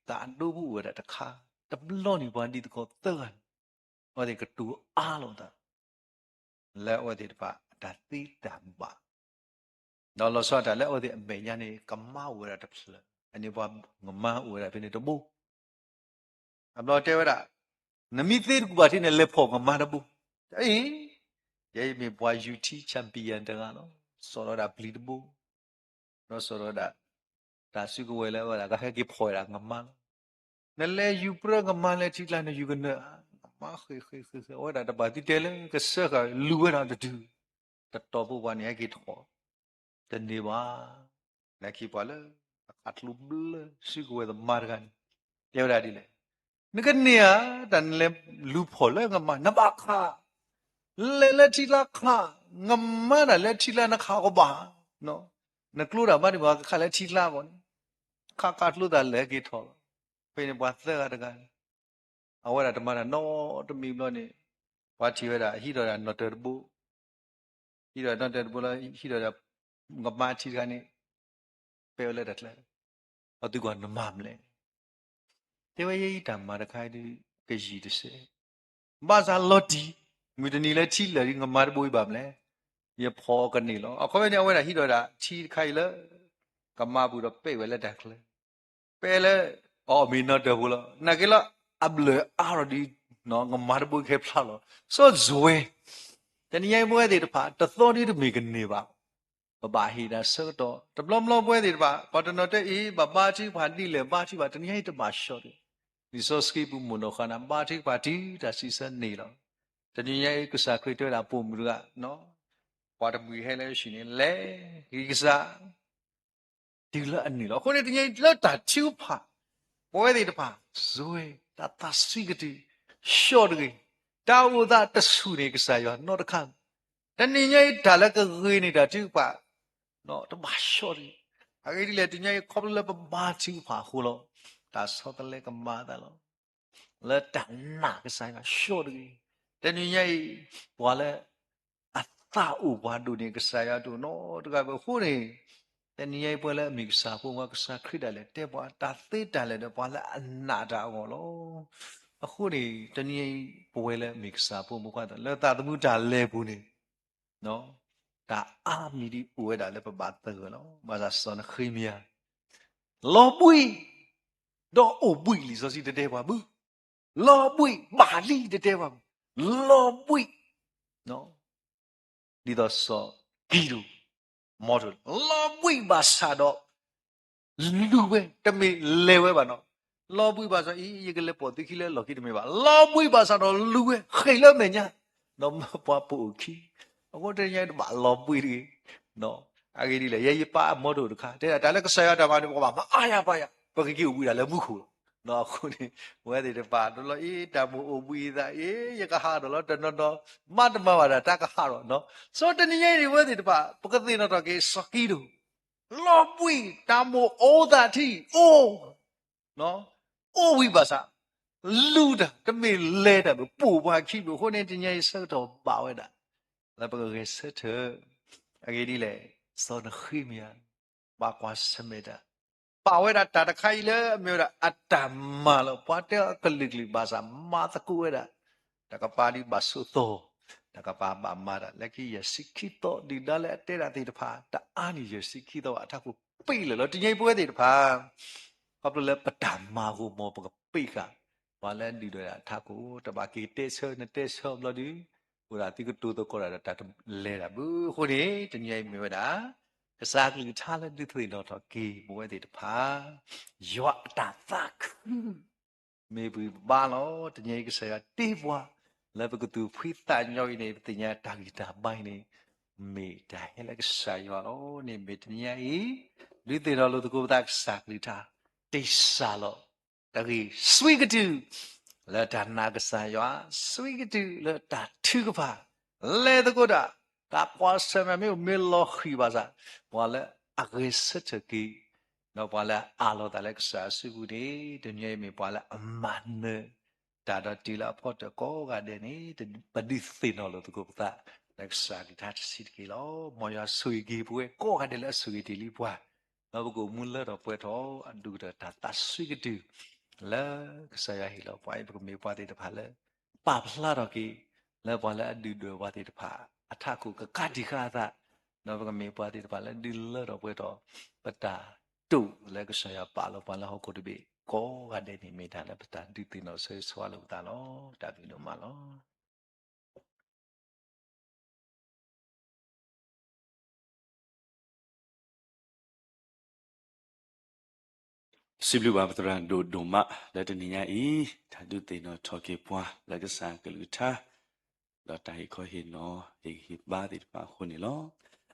ဒါအတူဘူးဝရတခါတဘလော့နီဘန်ဒီတကောတန်ဟောဒီကတူအားလုံးတာ let what it pa da ti ba no lo so da let what it me nya ni kama we da psle ani ba ngama we da pin ni to bu ablo te wa da nami ti ku ba ti ne le pho ngama da bu ye me bwa UT champion da ga no so lo da bleed bu no so lo da su ku we le wa da ga he ki pho da ngama ne le you pro ngama le ti la ne you gonna ma khi wa da ba ti te le ka sa ka lu wa da tu ta to bu wa ne ki thoတနေပါလက်ခိပါလေအတလူဘလရှိကိုဝဲမာကန်ပြောရဒီလေနကနေယတန်လေလူဖော်လေငမနဘခလေလက်ချီလာခငမနာလက်ချီလာနခါကဘာနော်နကလူရာမဒီဘာခလက်ချီလာဘောခါကတ်လူဒါလေကိထောဖေနေဘွားသက်ရတကန်အဝရတမနာနော်တမီဘလို့နေဘာချီရတာဟီတော်တာနော်တဘူဟီတော်နော်တဘူလားဟီတော်တာငမချီကနေပြောလဲတယ်အတူကနမမလဲတေဝယေတမရခိုင်ဒီကကြီးတစေဘာသာလော်တီငွေတနီလဲချီလဲငမတ်ဘွေးပါမလဲရဖောကနေလောအခေါ်ရနေဝဲတာဟိတော်တာချီခိုင်လဲကမဘူးတော့ပဲ့ဝဲလက်တက်ခလဲပဲလဲအော်မင်းတော့တယ်ဘူးလားနကလာအဘလအာရဒီနော်ငမတ်ဘွေးခဲဖလာလောစောဇွဲတနည်းဘွဲတဲ့တဖာတသောဒီတမေကနေပါဘာဟိဒါဆောတော့တဘလမလပွဲတွေပါကော်တနော်တဲ့အေးဘာချီဖာတိလေဘာချီပါတနည်းတပါရှော့တယ်ဒီစောစကိပူမနောခနာဘာချီပါတီဒါစီစနေလောတနည်းရဲ့ကစားခွေတွေ့တာပုံမှုကနော်ဘာတမူဟဲလဲရှိနေလေဒီကစားဒီလအနေလောခုနေတနည်းလက်တာချူဖာပွဲတွေတပါဇွေတာတစီကတိရှော့တယ်တာဝဒတဆူနေကစားရောနော်တခါတနည်းရဲ့ဒါလကခေးနေတာချူပါနော်တမရှော့တယ်အဲ့ဒီလေတညရဲ့ခေါပလပဘာချီဖာခိုလောဒါဆောတလေကမာတာလောလက်တနာကဆိုင်ကရှော့တယ်တညရဲ့ဘွာလဲအသာဥဘွာဒုနေကဆိုင်ရတူနော်တကဘခိုးနေတညရဲ့ပွဲလဲအမိကစားဖို့ကစားခရစ်တယ်လေတဲ့ဘွာတာသေးတယ်လေဘွာလဲအနာတာကောလောအခုနေတညရဲ့ပွဲလဲအမိကစားဖို့မကတော့လက်တာသမှုတာလဲဘူးနေနော်ဒါအာမီဒီဝဲတာလည်းပပတဲ့နော်ဘာသာစနခိမီယာလောပွီတော့အိုပွီလီဆိုစီတဲ့ပါဘူးလောပွီဘာလီတဲ့ပါဘူးလောပွီနော်ဒီတော့ဆိုဂီရူမော်ဒယ်လောပွီဘာသာတော့လူပဲတမေလဲဝဲပါနော်လောပွီဘာသာဤကလေးပေါ်တိခိလဲလော်ခိတမေပါလောပွီဘာသာတော့လူပဲခိလဲမညာနော်ပွားပူခိအခုတည်းရဲ့ဘာလောပွေးကြီးနော်အကြီးကြီးလေရေပါမော်ဒိုတခါတဲ့ဒါလည်းကဆရာတမန်ဘောမှာအားရပါရပကကြီးဝီတာလည်းမှုခုနော်အခုနေဝဲတဲ့ပါတော့လို့အေးတမူအဝီသာအေးရကဟာတော့တနော်မတ်မဝါတာတကဟာတော့နော်စောတနည်းရဲ့ဝဲတဲ့ပါပကတိတော့ကေစကီတို့လောပွေးတမူအိုးတာတီအိုးနော်အိုးဝီပါစာလူတာတမေလဲတာပူပါခိလို့ဟိုနေတညရဲ့ဆောတော့ပါဝဲတာလာပကရေစထအကြီးဒီလေစောနခိမီယာဘာကွာစမေတာပါဝဲတာတခိုင်လေမြို့တာအတ္တမလောပွားတဲ့ကလိကလီဘာသာမာတကူဝဲတာတကပါဒီဘဆုသောတကပါဘာမာတာလက်ကြီးရစိခိတောဒီဒါလေတဲ့တာတိတဖာတအာနီရစိခိတောအထကူပိလေလောတငိမ့်ပွဲတိတဖာဘာပလဲပတ္တမာကိုမောပကပိကဘာလဲဒီတော့အထကူတဘာကီတေဆနတေဆောဘလဒီဟိုဒါတိကတူတော့ကောတာတလဲတာဘူးဟိုနေတညိုင်မြေတာကစားကလေးထားလက်ဒီထွေတော့တော့ကေဘဝတဲ့တဖာရွာတာသက်မေဘူးဘာလို့တညိုင်ကစားတေးဘွားလဲပကတူဖိတညိုင်နေတညတာဂီတာပိုင်းနေမေတာဟဲလကစားရွာတော့နေမေတညိုင်လူတေတော့လို့တကူတာကစားကလေးထားတိစားလို့တကြီးဆွေကတူလက်တာနာကစားရွာဆွေကတူလက်တာထူကပါလဲတကူတာတာပွားစမမျိုးမေလောခိပါစားဘာလဲအဂေစတကီနော်ဘာလဲအာလောတလည်းကစားစုကူဒီတညေမေဘာလဲအမန်ဒါတော့တီလာဖို့တကောကတဲ့နေပဒိသိနော်လို့တကူတာလက်စားဒီတာစီကီလောမောရဆွေကီပွဲကောကတဲ့လက်ဆွေတီလီပွားနော်ဘကူမူလာတော့ပွဲတော့အဒူတာတဆွေကတူလဲကစားရဟီလောပွားဘကူမေပွားတဲ့တဖာလဲပပလာတော့ကီလဲဘာလဲအဒူတော့ဘာတဲ့တဖာ အထခုကကတိခါသာနော်ဘကမေပွားတိတပါလဲဒီလောတော့ပွဲတော့ပတာတုလဲကဆရာပါလောပါလောကိုတပိကောကတဲ့နေမိတာလဲပတာဒီတင်တော့ဆွဲဆွာလို့တာလောတာပြီလို့မလော สิบลูกบาปตระโดดมะและตนิยาอีถ้าดูเตนอทอเกปัวแล้วก็สร้างกลุท่าเราตายก็เห็นเนาะเอกฮิบ้าติดป่าคนนี่เนาะ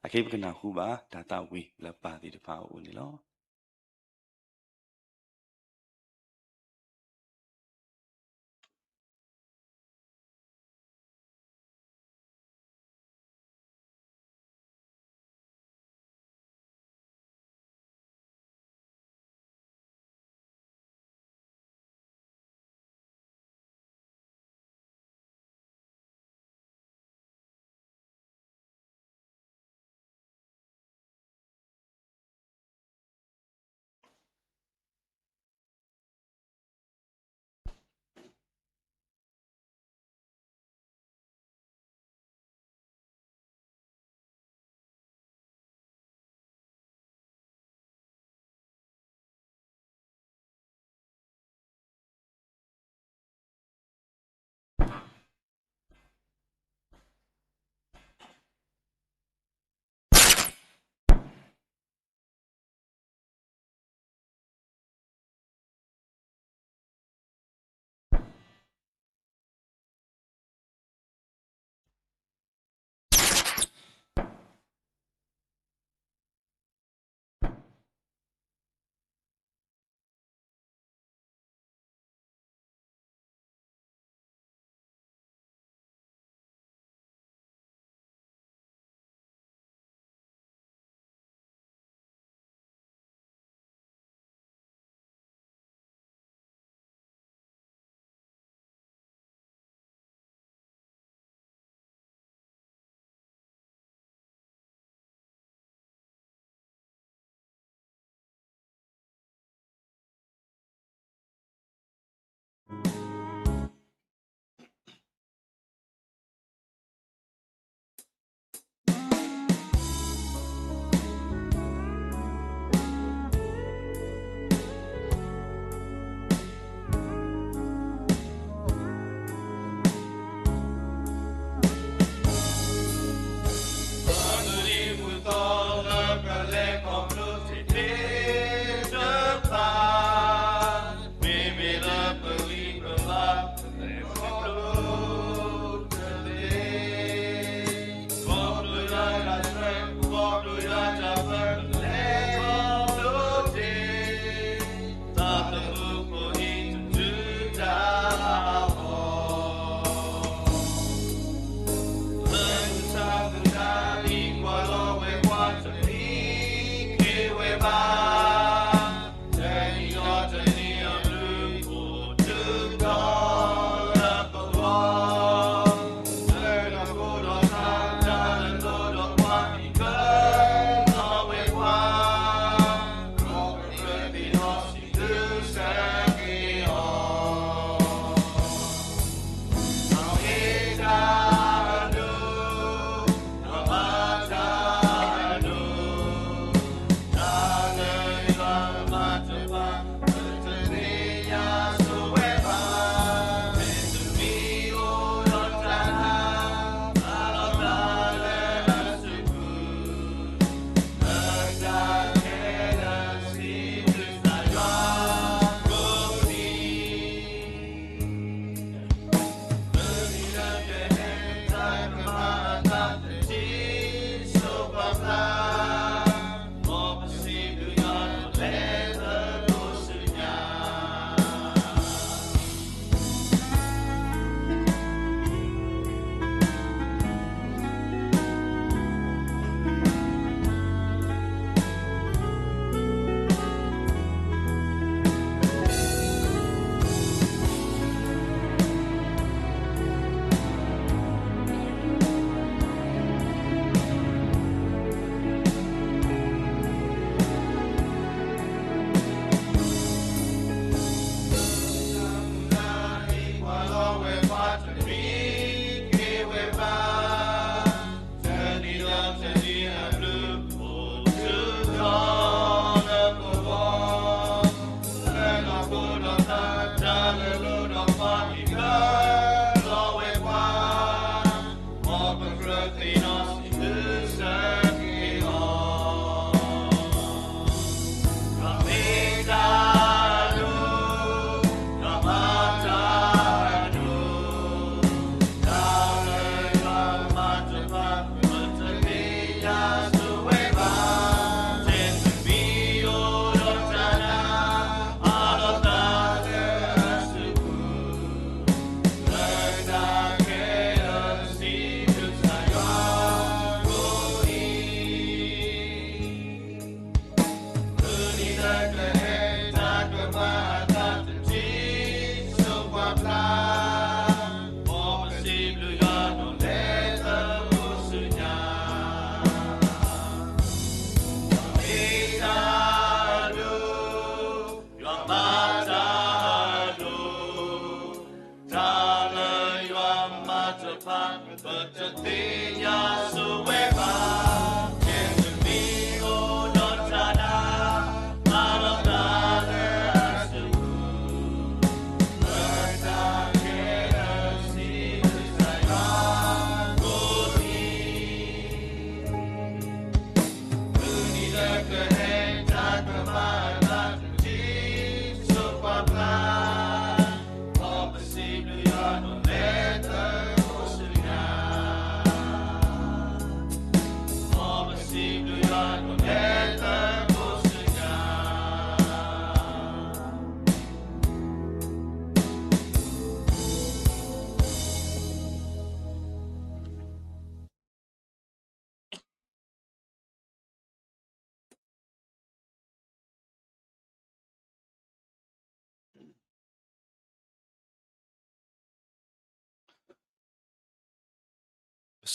อาเคปกันนาคูบาดาตาวีและป่าติดป่าอุนี่เนาะ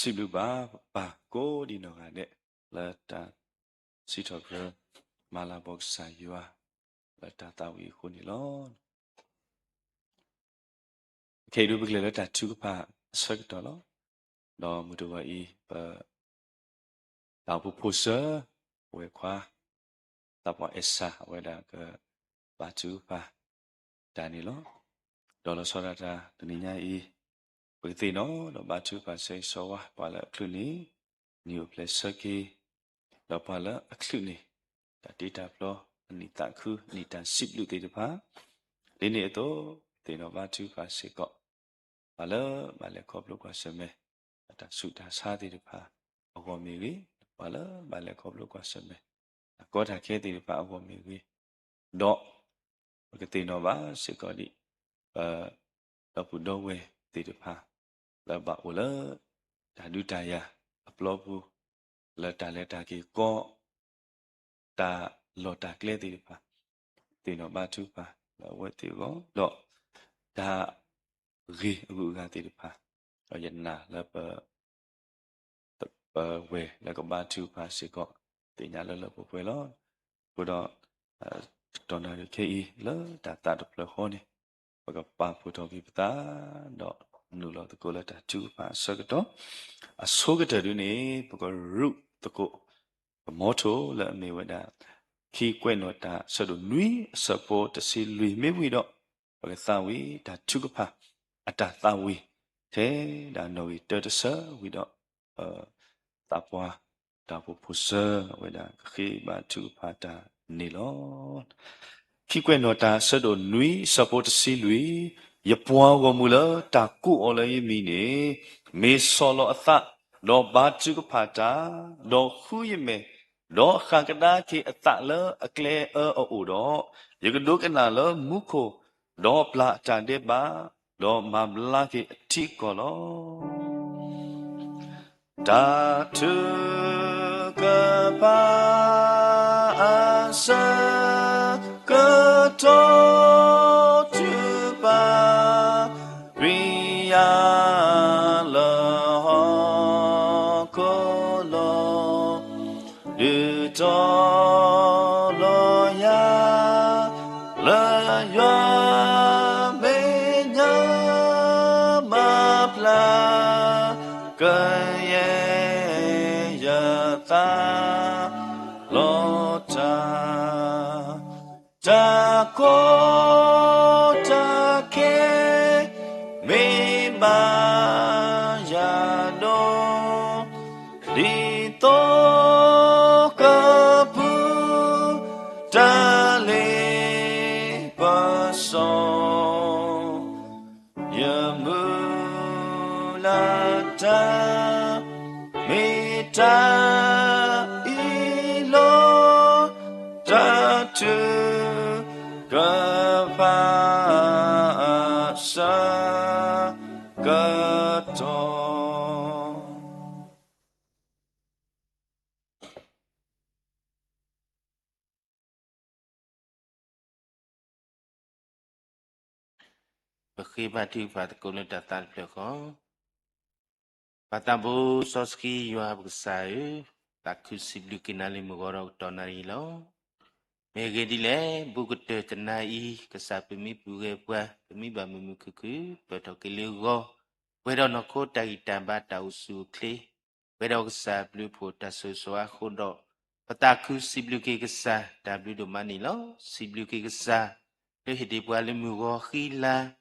စီလူပါပါကိုဒီနော်ကတဲ့လာတာစီတော်ပြမာလာဘော့ဆာယူအာလာတာတာဝီခုန်လောခေဒုပကလေတာသူကပါဆက်တော်လောတော့မူတော်ဤပါတောက်ဖို့ဆာဝဲခွာတပ်ပေါ်အဆာဝဲတာကပါသူပါဒါနီလောဒေါ်လာဆောရတာတနည်းညာဤဝေသိနော်တော့ဘာသူပါဆေဆောဝါပါလာခလူနီနီယိုပလက်ဆကီတော့ပါလာအခလူနီဒါဒေတာဖလောအနိတခုနိတန်စစ်လူတေတပါဒီနေ့တော့တေနော်ဘာသူပါဆေကောပါလာမလဲခေါပလုကဆမဲတာဆုတာစားတေတပါအကောမီကြီးပါလာမလဲခေါပလုကဆမဲကောတာခဲတေတပါအကောမီကြီးတော့ကတေနော်ပါဆေကောဒီတော့ဘူးတော့ဝဲတေတပါလာဘဝလာဒါဒူတယာအပလောဘူးလက်တာကေကောတာလော်တာကလေးတေပါတေနော်ဘာသူပါဝဲတေကောတော့ဒါရီအခုကတေပါရနာလပဝဲလကဘာသူပါစေကောတေညာလပပွဲလောကိုတော့တော်နာရခေဤလာတာတာတပလခေါနေဘကပါဖူတော်ပြပတာတော့နူလောတကိုလတာသူပါဆကတော့အစိုးကတဲ့နေဘကရုတကိုမောတိုလာနေဝဒခီကွဲ့နော်တာဆဒနွီစပေါ်တစီလူမေဝီတော့ဘကသာဝီဒါသူကပါအတာသာဝီတဲ့ဒါနော်ဝီတတဆဝီတော့တပ်ပွားတာဖို့ဖူဆာဝဒခေဘာသူပါတာနေလောခီကွဲ့နော်တာဆဒနွီစပေါ်တစီလူယပွားကမူလာတာကုအော်လေးမီနေမေဆောလောအသတော့ဘာသူကဖာတာတော့ခူယမေတော့ခကဒါကေအသလအကလေအိုတော့ယကဒုကနာလမုခိုတော့ပလာတာတဲ့ပါတော့မဘလာကေအတိကောလောတာသူကပါအစကတော့သူပါရိယာတော်လောယာလာယာမေညာမပလာကယေယတာလောတာတာကိုတာကေမေမာယာနော Di to kapu dale baso yamulata mita ilo datu kapasa gato Bagi bati pada kulit datar belakang, Patambu soski yua bersai, taku siblu kinali mugorau tonari lo. Megedile bukute tenai kesapimi buge buah pemi bamu kuku petokiligo. Wedo noko tagi tamba tausu kli. Wedo kesah blu pota soa kodo. Pataku siblu ki kesah tablu domani lo. Siblu ki kesah. Lo hidi buali mugo khila.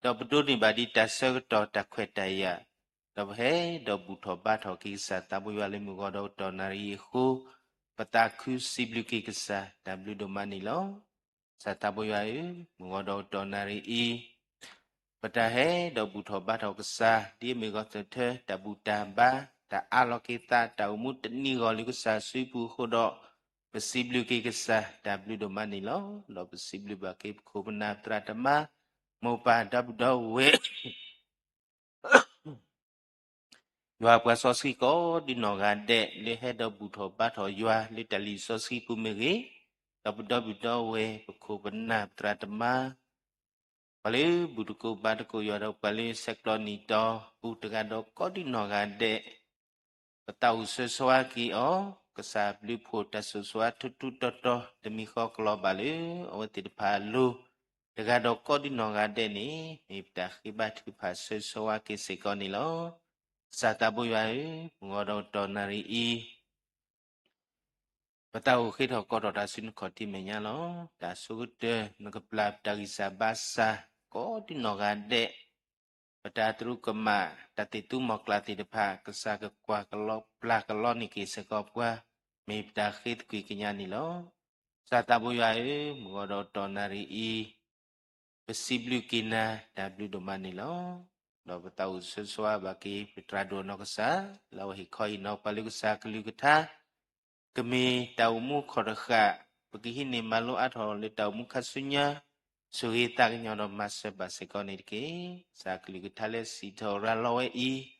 Do betul ni badi dasar do takwetaya. Do he do buto bato ki kesah tabu yuali mugo do tonari ho. Pataku sibluki kesah W domani lo sataboyae mengodo donari I patahe do buto bato kesah dia megote dabu tamba ta alo kita taumu teni goli kesah suipu khodo pesibluki kesah W domani lo pesiblu baki khobna tratama mopa dabdo we Yua kwa soski ko di nogade le hedo buto bato yua le tali soski kumiri dabu we peko benar tratama pale butuko batako yua pale sektor nito butegado ko di nogade petau sesuaki o kesabli pota sesuatu tutu toto demi ko globale o tidak palu tegado ko di nogade ni ibdah kibat kipas sesuaki sekoni lo Satabu yai ngodo tonari I Patau khito kodo da sin koti menya lo da sude ngeblab dari sabasa ko di nogade patatru kema tatitu moklati depa kesa ke kwa kelop bla kelon iki sekop kwa mibda khit kui kinyani lo Satabu yai ngodo tonari I pesiblu kina dablu domani lo Lo betau sesuai bagi petrado no kesa, lau hikoi no paling kesa kelikutah, kami taumu koreka, bagi ini malu atau le taumu kasunya, suri tak nyono masa basi konirki, sa kelikutah le sito ralawe I,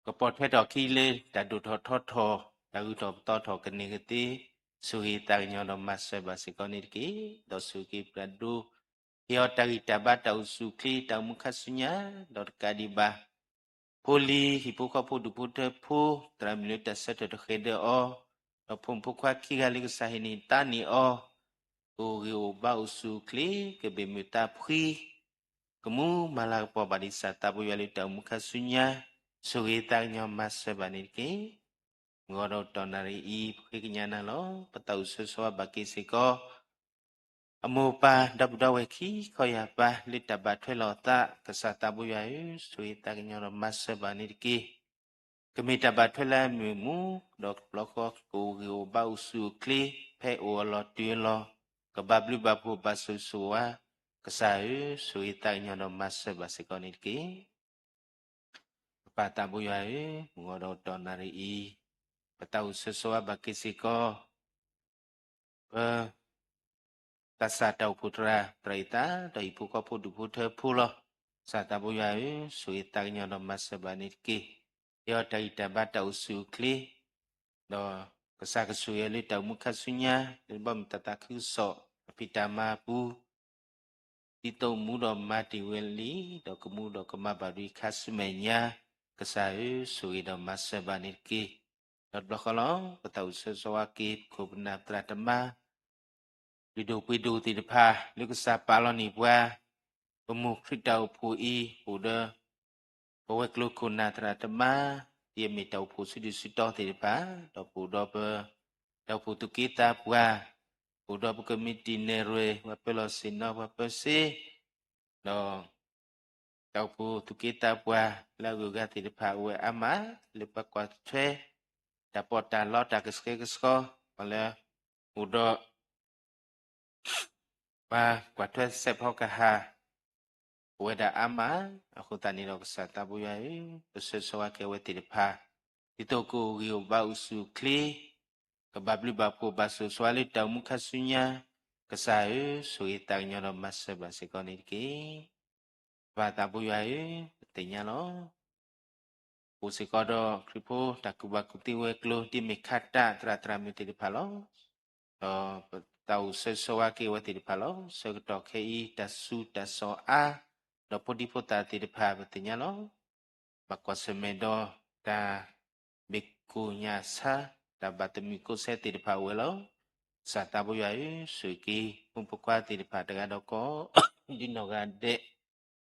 kepot pedo kile, tadu toto, tadu toto kenikiti, suri tak nyono masa basi konirki, dosuki pradu, Hio tari tabat tau sukli tau mukasunya dot kadibah poli hipuka pu dupute pu tramile tasat to khede o pum pukwa kigali sahini tani o uri oba usukli ke bemuta pri kemu malah po badisa tabu yali tau mukasunya suri tanya mas sebaniki ngoro tonari I kinyana lo petau sesuai baki siko Amupa dabdawe ki koya pa lita batwe lota kesata buyayu suita kinyo masa banirki kemita batwe la mimu dok bloko kurio ba usu kli pe uolo tulo kebablu babu basu suwa kesayu suita kinyo masa basikonirki pata buyayu ngodo tonari I petau sesuai baki siko Tasa tau putra traita da ibu ko pudu putra pulo sata buyai suita nyono masa banitki yo da ita bata usukli do kesa kesuyeli da mukasunya bom tata kuso pitama pu ito mudo mati weli do kemudo kemabari kasumenya kesayu sui do masa banitki do blokolo ketau sesawaki kubna tratama Pidu tidak pah, lu kesapa lo ni buah, pemuk fitau pui, udah, bawa kelukuna teratema, dia mitau pu sudi sito tidak pah, dopu dope, dopu tu kita buah, udah bukan miti nerwe, wapelo sino wapesi, do, tàu phu tu kita bua la guga ti de pa we ama le pa kwa tre ta pota lo ta ke sko wala udo ba kwa tre se pho ka ha we da ama aku tani lo sa ta bu ya tu se so ke we ti de pa ti to ko ri ba usu kle ka ba bli ba ko ba so so le ta mu kha sunya ka sa so yi ta nyo lo ma se ba se ko ni ke ba ta bu ya ti nya lo Pusikodo kripo takuba kutiwe klo di mekata tra miti di palo tau sesuwa ki wati di palo segedo kei dasu daso a do podipo ta ti di pa betinya lo bakwa semedo ta bikunya sa da batemiko se ti di pa welo sa tabu yai suki umpukwa ti di pa daga doko di nogade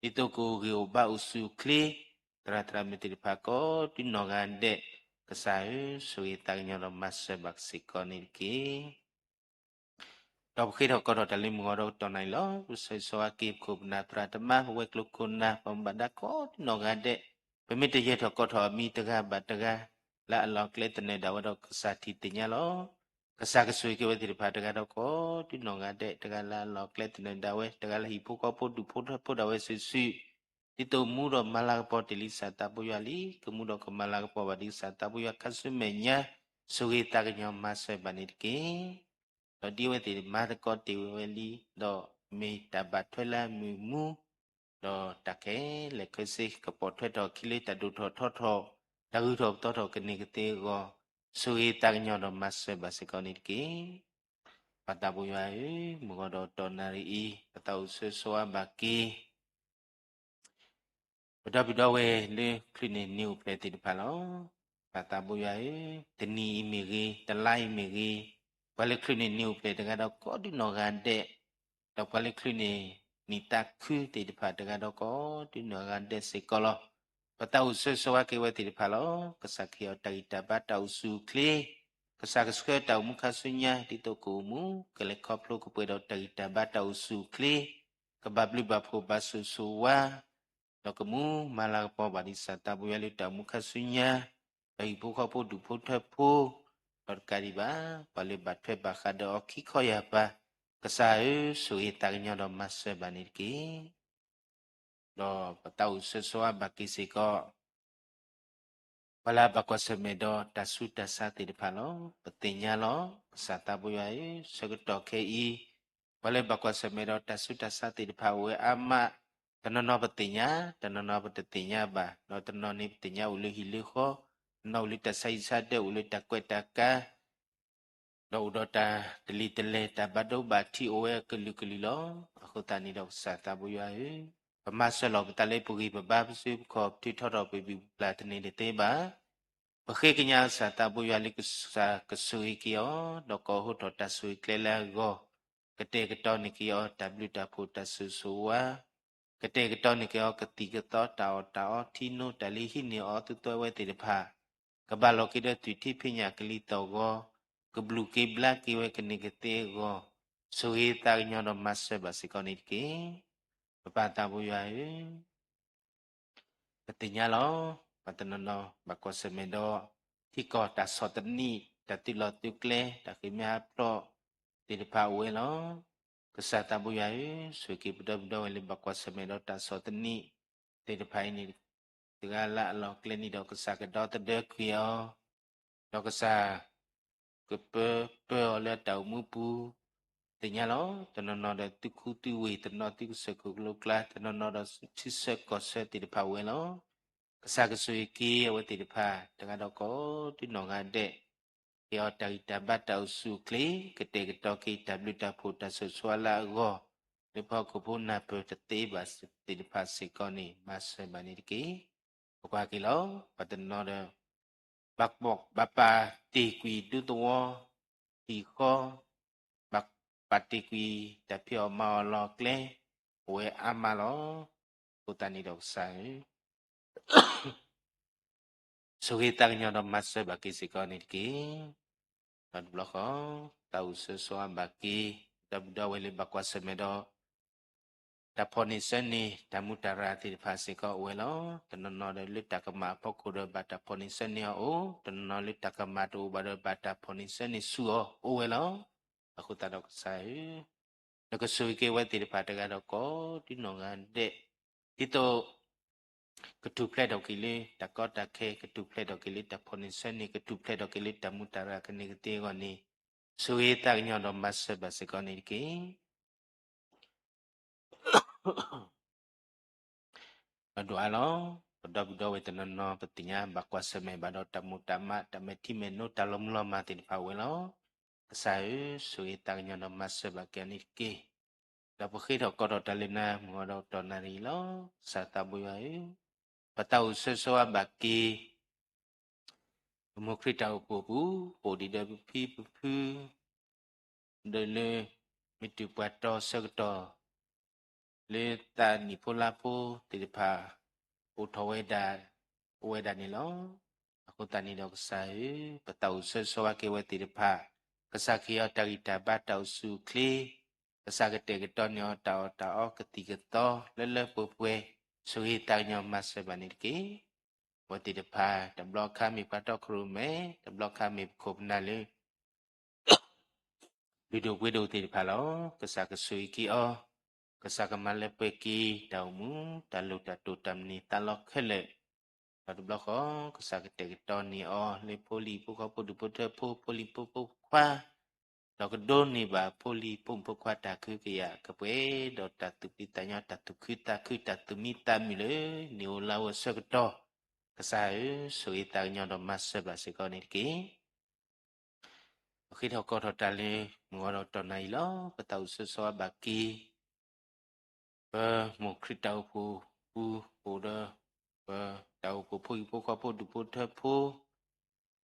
itu ku ba usu kli Tra miti pako di nogande kesayu suitangnya lemas sebaksikon iki. Dok khi thọ có dalim ngoro tonai lo usai soaki kubna pratama weklukuna pembadako di nogande. Pemite ye thọ có thọ mi tega bataga la lo kletene dawado kesati tinya lo. Kesa kesui ke wati padaga doko di nogande tega la lo kletene dawe tega la hipu kopo dupo dawe susu. Itu mudo malagapo tilisa tabuyali, kemudo ke malagapo badisa tabuya kasumenya sugi tagnya masa banirki. Do diwe ti marko tiweli do mi tabatwela mu do take le kesi kapotwe do kili tadu do toto dagu do toto kenikete go sugi tagnya do masa basikonirki. Patabuya mugodo tonari I atau sesuatu baki. Beda we le kline new plate di palo kata buya teni imiri telai imiri balik kline new plate dengan doko di nogande dok balik kline nita ku di depan dengan doko di nogande sekolo patau sesuatu ke we di palo kesakio dari dapat tau su kli kesak tau muka sunya di toko mu kelekoplo kepedo dari dapat tau su kli kebabli bapu basu suwa Dokemu malah po badisa tabu yali damu kasunya bagi buka po dupo tepo berkariba balik batpe bakada oki koya ba kesayu suhi tarinya do masa banirki do patau sesuatu bagi siko Pala bakwa semedo dasu dasa di palo petinya lo satabu yai segedo kei Pala bakwa semedo dasu dasa di pawe ama Tanono petinya ba no tanono petinya ulu hilu ko no ulu tasai sade ulu takwe taka no udota teli ta bado bati oe kelu lo aku tani dok satabu yai Pemasa lo betale pugi babab sip ko titoro bibi platini de teba Bakhe kenya sa tabu yali sa kesui kio doko hu to tasui klela go kete keto ni kio w tapu tasu suwa kete keto ni kio keti keto tao tino dali hini o tuto we te pa kabalo kide tuti pinya keli to go keblu kibla kiwe kene kete go sui tar nyono masse basikonit ki papa tabu yali ketinya lo patenono bakwa semedo tiko ta sotani ta tilo tukle ta kimya pro tilipa we lo kesata buyai suki buda wali bakwa semedo ta sotani tilipa ini tigala lo kleni do kesaka do tede kyo do kesa kepe ole tau mupu tinya lo tenono da tiku tiwi tenono tiku sekulu kla tenono da chise kose tilipa we lo Kesaka suiki awati dipa dengan doko di nongade yo dari dapat tau sukli kete ketoki w dapu da sesuala go dipa kupuna per tete bas di dipa sikoni mas banirki kwa kilo patenoda bakbok bapa tikwi dutuwo tiko bak patikwi tapio maolo kle we amalo utani doksai Sugitangnya do masa bagi sikoniki dan bloko tahu sesuatu bagi dabda wali bakwa semedo ta poni seni ta mutara ti phasi ko welo tanono de litakama pokoro bata poni seni o tanono litakama to bada bata poni seni suo o welo aku ta dok sai nó có suy cái vấn đề phải đặt ra có tí nó ngàn đệ tí to cái tu play đầu kỳ lì đã có đã khe cái tu play đầu kỳ lì đã position này cái tu play đầu kỳ lì đã mutara cái này cái tiếng gọi này suy ta nhau đó mà sẽ bớt sẽ còn này cái doa lo pada budak wetan no petinya bakwa seme bado tamu tama tame timeno talom lo mati di pawelo saya suy ta nhau đó mà sẽ bagian ini Dapat kita kau dalina mengorak donari lo serta buaya. Patau sesuatu bagi mukri tahu bubu, bodi dah bubu, dulu mitu pato segdo. Le ta ni pola po tiba utaweda ni lo. Aku tani dok saya patau sesuatu kewa tiba kesakia dari dapat tahu sukli. Kesakit ketonyo tao ketiga to lele pupue suhi tanyo masa banirki wati depa dan blok kami pada krume dan blok kami kubnale video ti depa lo kesak suhi ki o kesak male peki daumu dalu datu tamni talok hele pada blok o kesak ketoni o le poli puka pudu pudu poli pupu kwa Dok don ni ba poli pumpu kuata ku kia kepe dot tatu pitanya tatu kita tu mita mile ni ulawa sekdo kesai suitanya do mas sebasi koni ki khi thọ có thọ tali ngoro to nai lo patau sesuatu baki một khi tàu pu đó tàu pu có pu du pu thơ pu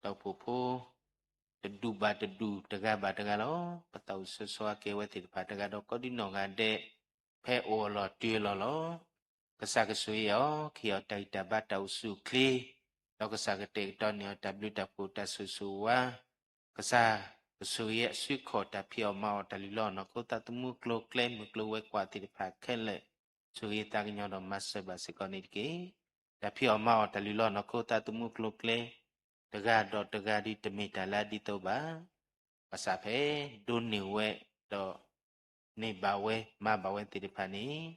tàu pu tedu ba tedu tega lo patau sesuatu kewa ti tega do ko di no ngade pe o lo ti lo kesa kesui yo kio tai ta ba tau su kli lo kesa kete to ni w ta pu ta su wa kesa kesui ye su ko ta pio ma ta li lo no ko ta tumu klo claim mu klo we kwa ti pa kele su ye ta nyo do mas ba se ko ni ki ta pio ma ta li lo no ko ta tumu klo claim tega di temita la di toba pasape don ni we do ni bawe ma bawe ti pani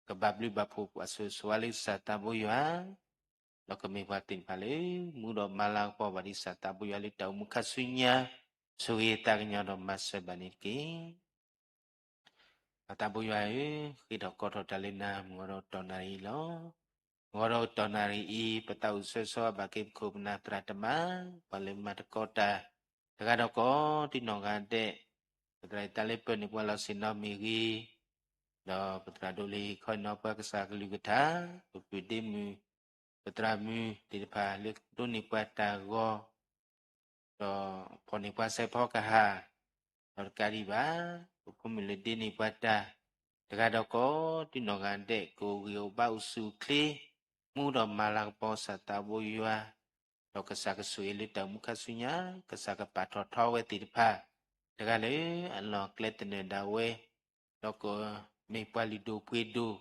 kebabli bapu asu suali satabu ya lo kami batin pale mudo malang po badi satabu ya li tau mukasunya suwi tagnya do mas baniki satabu ya khi do ko dalina ngoro tonari lo Ngoro tonari I patau seso bagi kubna tratama paling mata kota tegado ko tinongade pedrai talipen ni wala sinomiri do petraduli kono pa kesakli geta pupidimu petramu tipa lek duni pata go do poni pase pokaha kariba pumilidini pata tegado ko tinongade ko yo bausu kli Muda malang po sa tabo yua lo kesaka suili da muka sunya kesaka patro tawe tidipa degale lo kletene dawe lo ko me palido puedo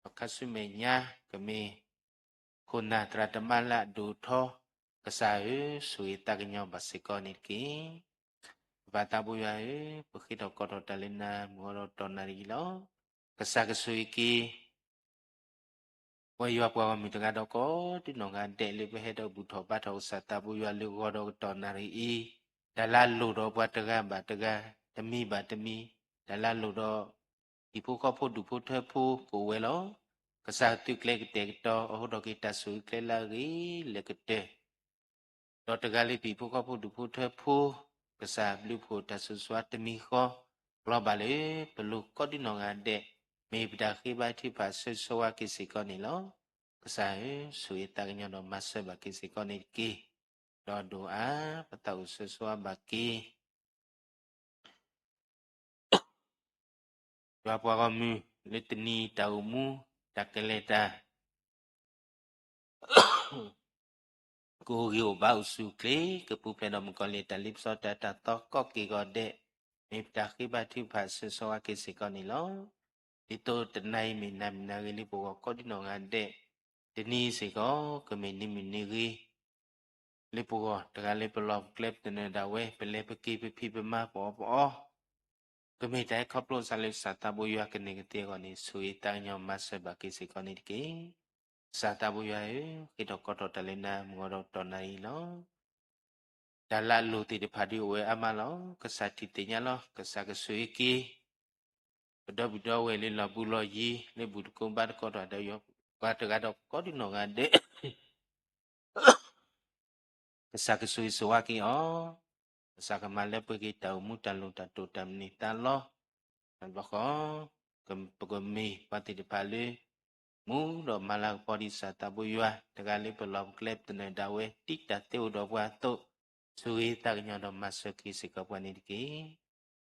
lo kasumenya kami kuna tradamala do tho kesae suita kenyo basiko niki batabo yua pukito koto dalina ngoro tonari lo kesaka suiki Wai apa kami tengah doko di nongan deli behedo buto bato satabu ya lugodo tonari I dalalu do batega demi dalalu do ipu kopo dupu tepu kuwelo kesatu klek tekto oh do kita sui lagi lekete do tegali ipu kopo dupu tepu kesah lupu sesuatu miko globale perlu kau di nongan dek Mibdaki bati pasal soa kisikoni lo, kesai suitanya do masa baki sikoni ki, do doa patau sesuatu baki, do apa kamu leteni taumu tak keleta, kurio bau sukli kepupen dom koleta lipso data toko kigode, mibdaki bati pasal soa kisikoni lo. ဒီတော့တနိုင်မနာမနာကလေးပေါ်ကောဒီနောငါတဲ့ဒီနီးစီကောကမေနိမနီကြီးလေးပေါ်တကလေးပလော့ကလပ်တနေတာဝဲပလဲပကီပဖိပမပေါ်ပေါ်ကမေတိုင်ခပလို့ဆာလေးစာတဘူရကနေကတဲ့ကောနေဆူရီတန်ညောမတ်ဆက်ပါကိစီကောနေတကေစာတဘူရရဲ့ခေတော့ကောတလေးနာမောတော့တော်နိုင်လောဒါလာလူတီတဖာဒီဝဲအမလောကစားတီတင်ညာလောကစားကဆွေကီဘဒဘဒဝဲလေးလဘူးလောယီလေဘူးကုံဘတ်ကောတော့တဲ့ရောဘာတကတော့ကောဒီနောငါတဲ့ကစားကဆွေဆိုဝကီအောကစားကမလည်းပကိတောင်မူတလုံးတတူတမ်နီတလောဘခောကံပကမီပတိတဖာလေမူတော့မလာပေါ်ဒီစာတဘူယတကလေးပလောင်ကလပ်တနေတာဝဲတိတတေတော့ဘွားတော့သူေးတကညတော့မဆကီစကပနိတကေ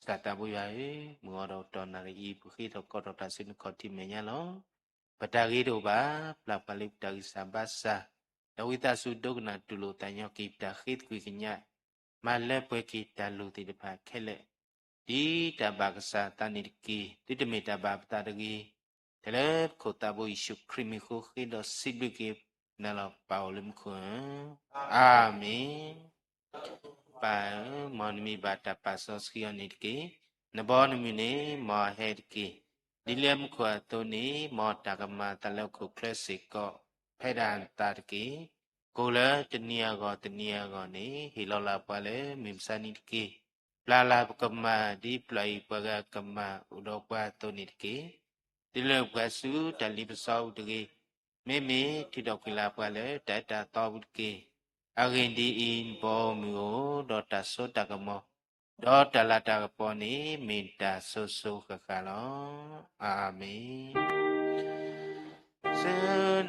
စတာဘူယာေမောတော့တော်နာရီပုခိတော့ကောတော့တစင်ခေါတိမညာလောပတာရီတို့ပါပလပလိပတာရီစဘာစာတဝိတဆုဒုက္ခနာတူလိုတညောကိပတာခိတ်ကွေကညမလက်ပွဲကိတလူတိတဖာခဲလက်ဒီတဘာကစားတနိတကေတိတမေတဘာပတာတကေတလေခိုတဘူရှုခရမီခိုခိတော့စိဘကေနလောပါဝလမ်ခွန်းအာမင်ပါမနမီဘာတာပါဆောစကီယနိတကေနဘောနမီနေမောဟက်ကေဒီလမ်ခွာတုန်နီမောတာကမတလောက်ခုခရစ်စစ်ကောဖေဒန်တာတကေကိုလတနီယာကောနေဟီလောလာပါလေမိမစနိတကေပလာလာပကမဒီပလိုက်ပကကမဥဒောပါတုန်နိတကေဒီလောက်ကွာစုတလီပစောတကေမေမေထိတော့ကိလာပါလေတတတော်ဘူးကေအရင်ဒီအင်းဘောမျိုးဒေါ်တာဆိုတကမောဒေါ်တလာတကပေါ်နေမင်တာဆိုဆိုခခလောအာမင်စ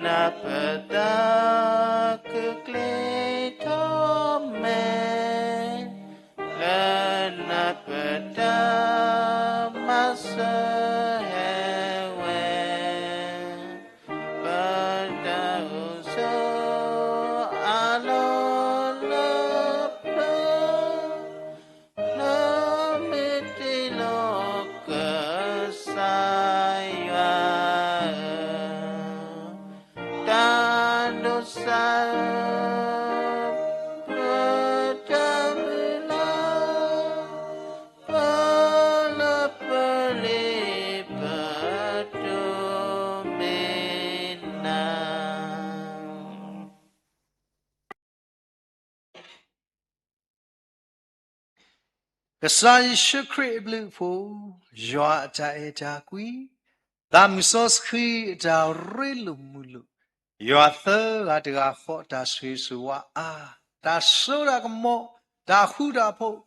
နာပတာကကလေထောမေလနာပတာမဆဟေဝေပတာဥဆိုအာလောကစားရှိခရစ်ဘလူးဖိုယွာတာအတာကွီဒါမစောစခီတာရဲလူမူလူယွာသကတကဖောတာဆွေဆူဝအာတာဆိုရကမောတာခုတာဖို့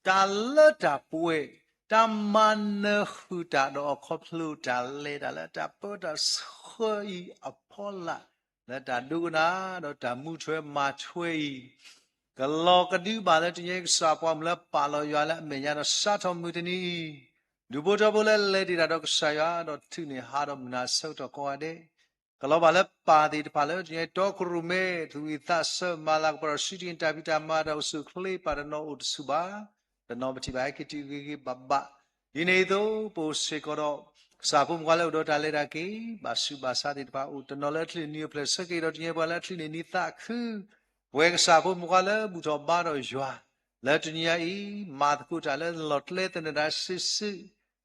တာလတ်တာပွဲတာမနခုတာတော့ခေါပလူတာလေတာလက်တာပေါ်တာဆွေအဖောလာလက်တာဒုကနာတော့တာမှုချွဲမာချွေကလောကတိပါလေတရေစာပွားမလဲပါလောရွာလဲအမေရတော့စာတော်မူတနီလူဘတော်ဘလဲလေဒီတာတော့ဆာရတော့သူနေဟာတော့မနာဆုတ်တော့ကွာတဲ့ကလောပါလဲပါတီတပါလဲတရေတော့ခရုမဲသူဤသဆမလာကပရစီတင်တပိတာမာတော့စုခလေးပါတော့ဥဒစုပါတော့ပတိပါကတိကိဘဘဒီနေတော့ပိုစေကတော့စာဖုံကလည်းတော့တာလေတာကေဘာစုဘာစာတိတပါဥတနော်လက်ထလီနီပလက်စကေတော့တရေပါလဲထလီနေနိသခူဝေကစားဖို့မကလည်းဘူတော်ပါတော့ရွာလက်တနီယာဤမာတကုတာလည်းလော်တလေတနေတာစစ်စစ်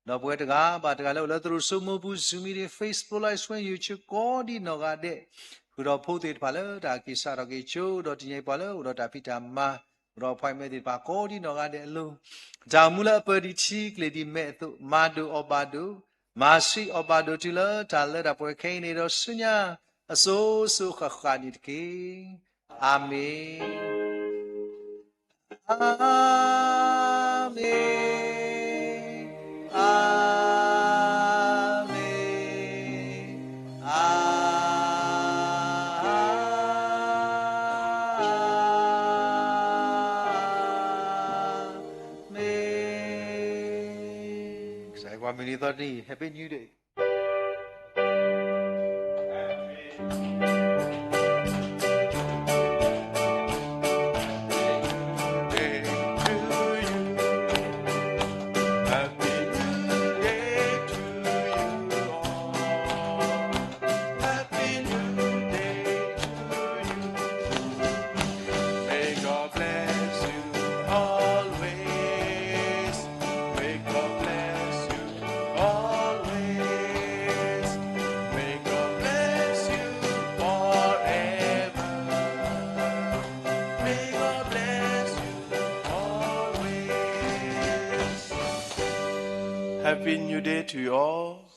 တော့ဘွဲတကားပါတကားလည်းသူတို့စုံမဘူးဇူမီတွေ Facebook Live ဆွဲ YouTube ကောဒီနော်ကတဲ့ခုတော့ဖို့သေးပါလေဒါကိစားတော့ကိချိုးတော့တင်ရပါလေတော့တာဖီတာမာတော့ဖိုင်မဲဒီပါကောဒီနော်ကတဲ့အလုံးဂျာမူလာပဒီချီကလေဒီမဲ့သူမာဒူအော်ပါဒူမာစီအော်ပါဒူတီလာတာလည်းတော့ပွဲခိနေတော့ဆုညာအစိုးစုခခါနိတကေAmen. Amen. Amen. Amen. Saya gua mini tadi Happy New Day. Happy New Day to you all.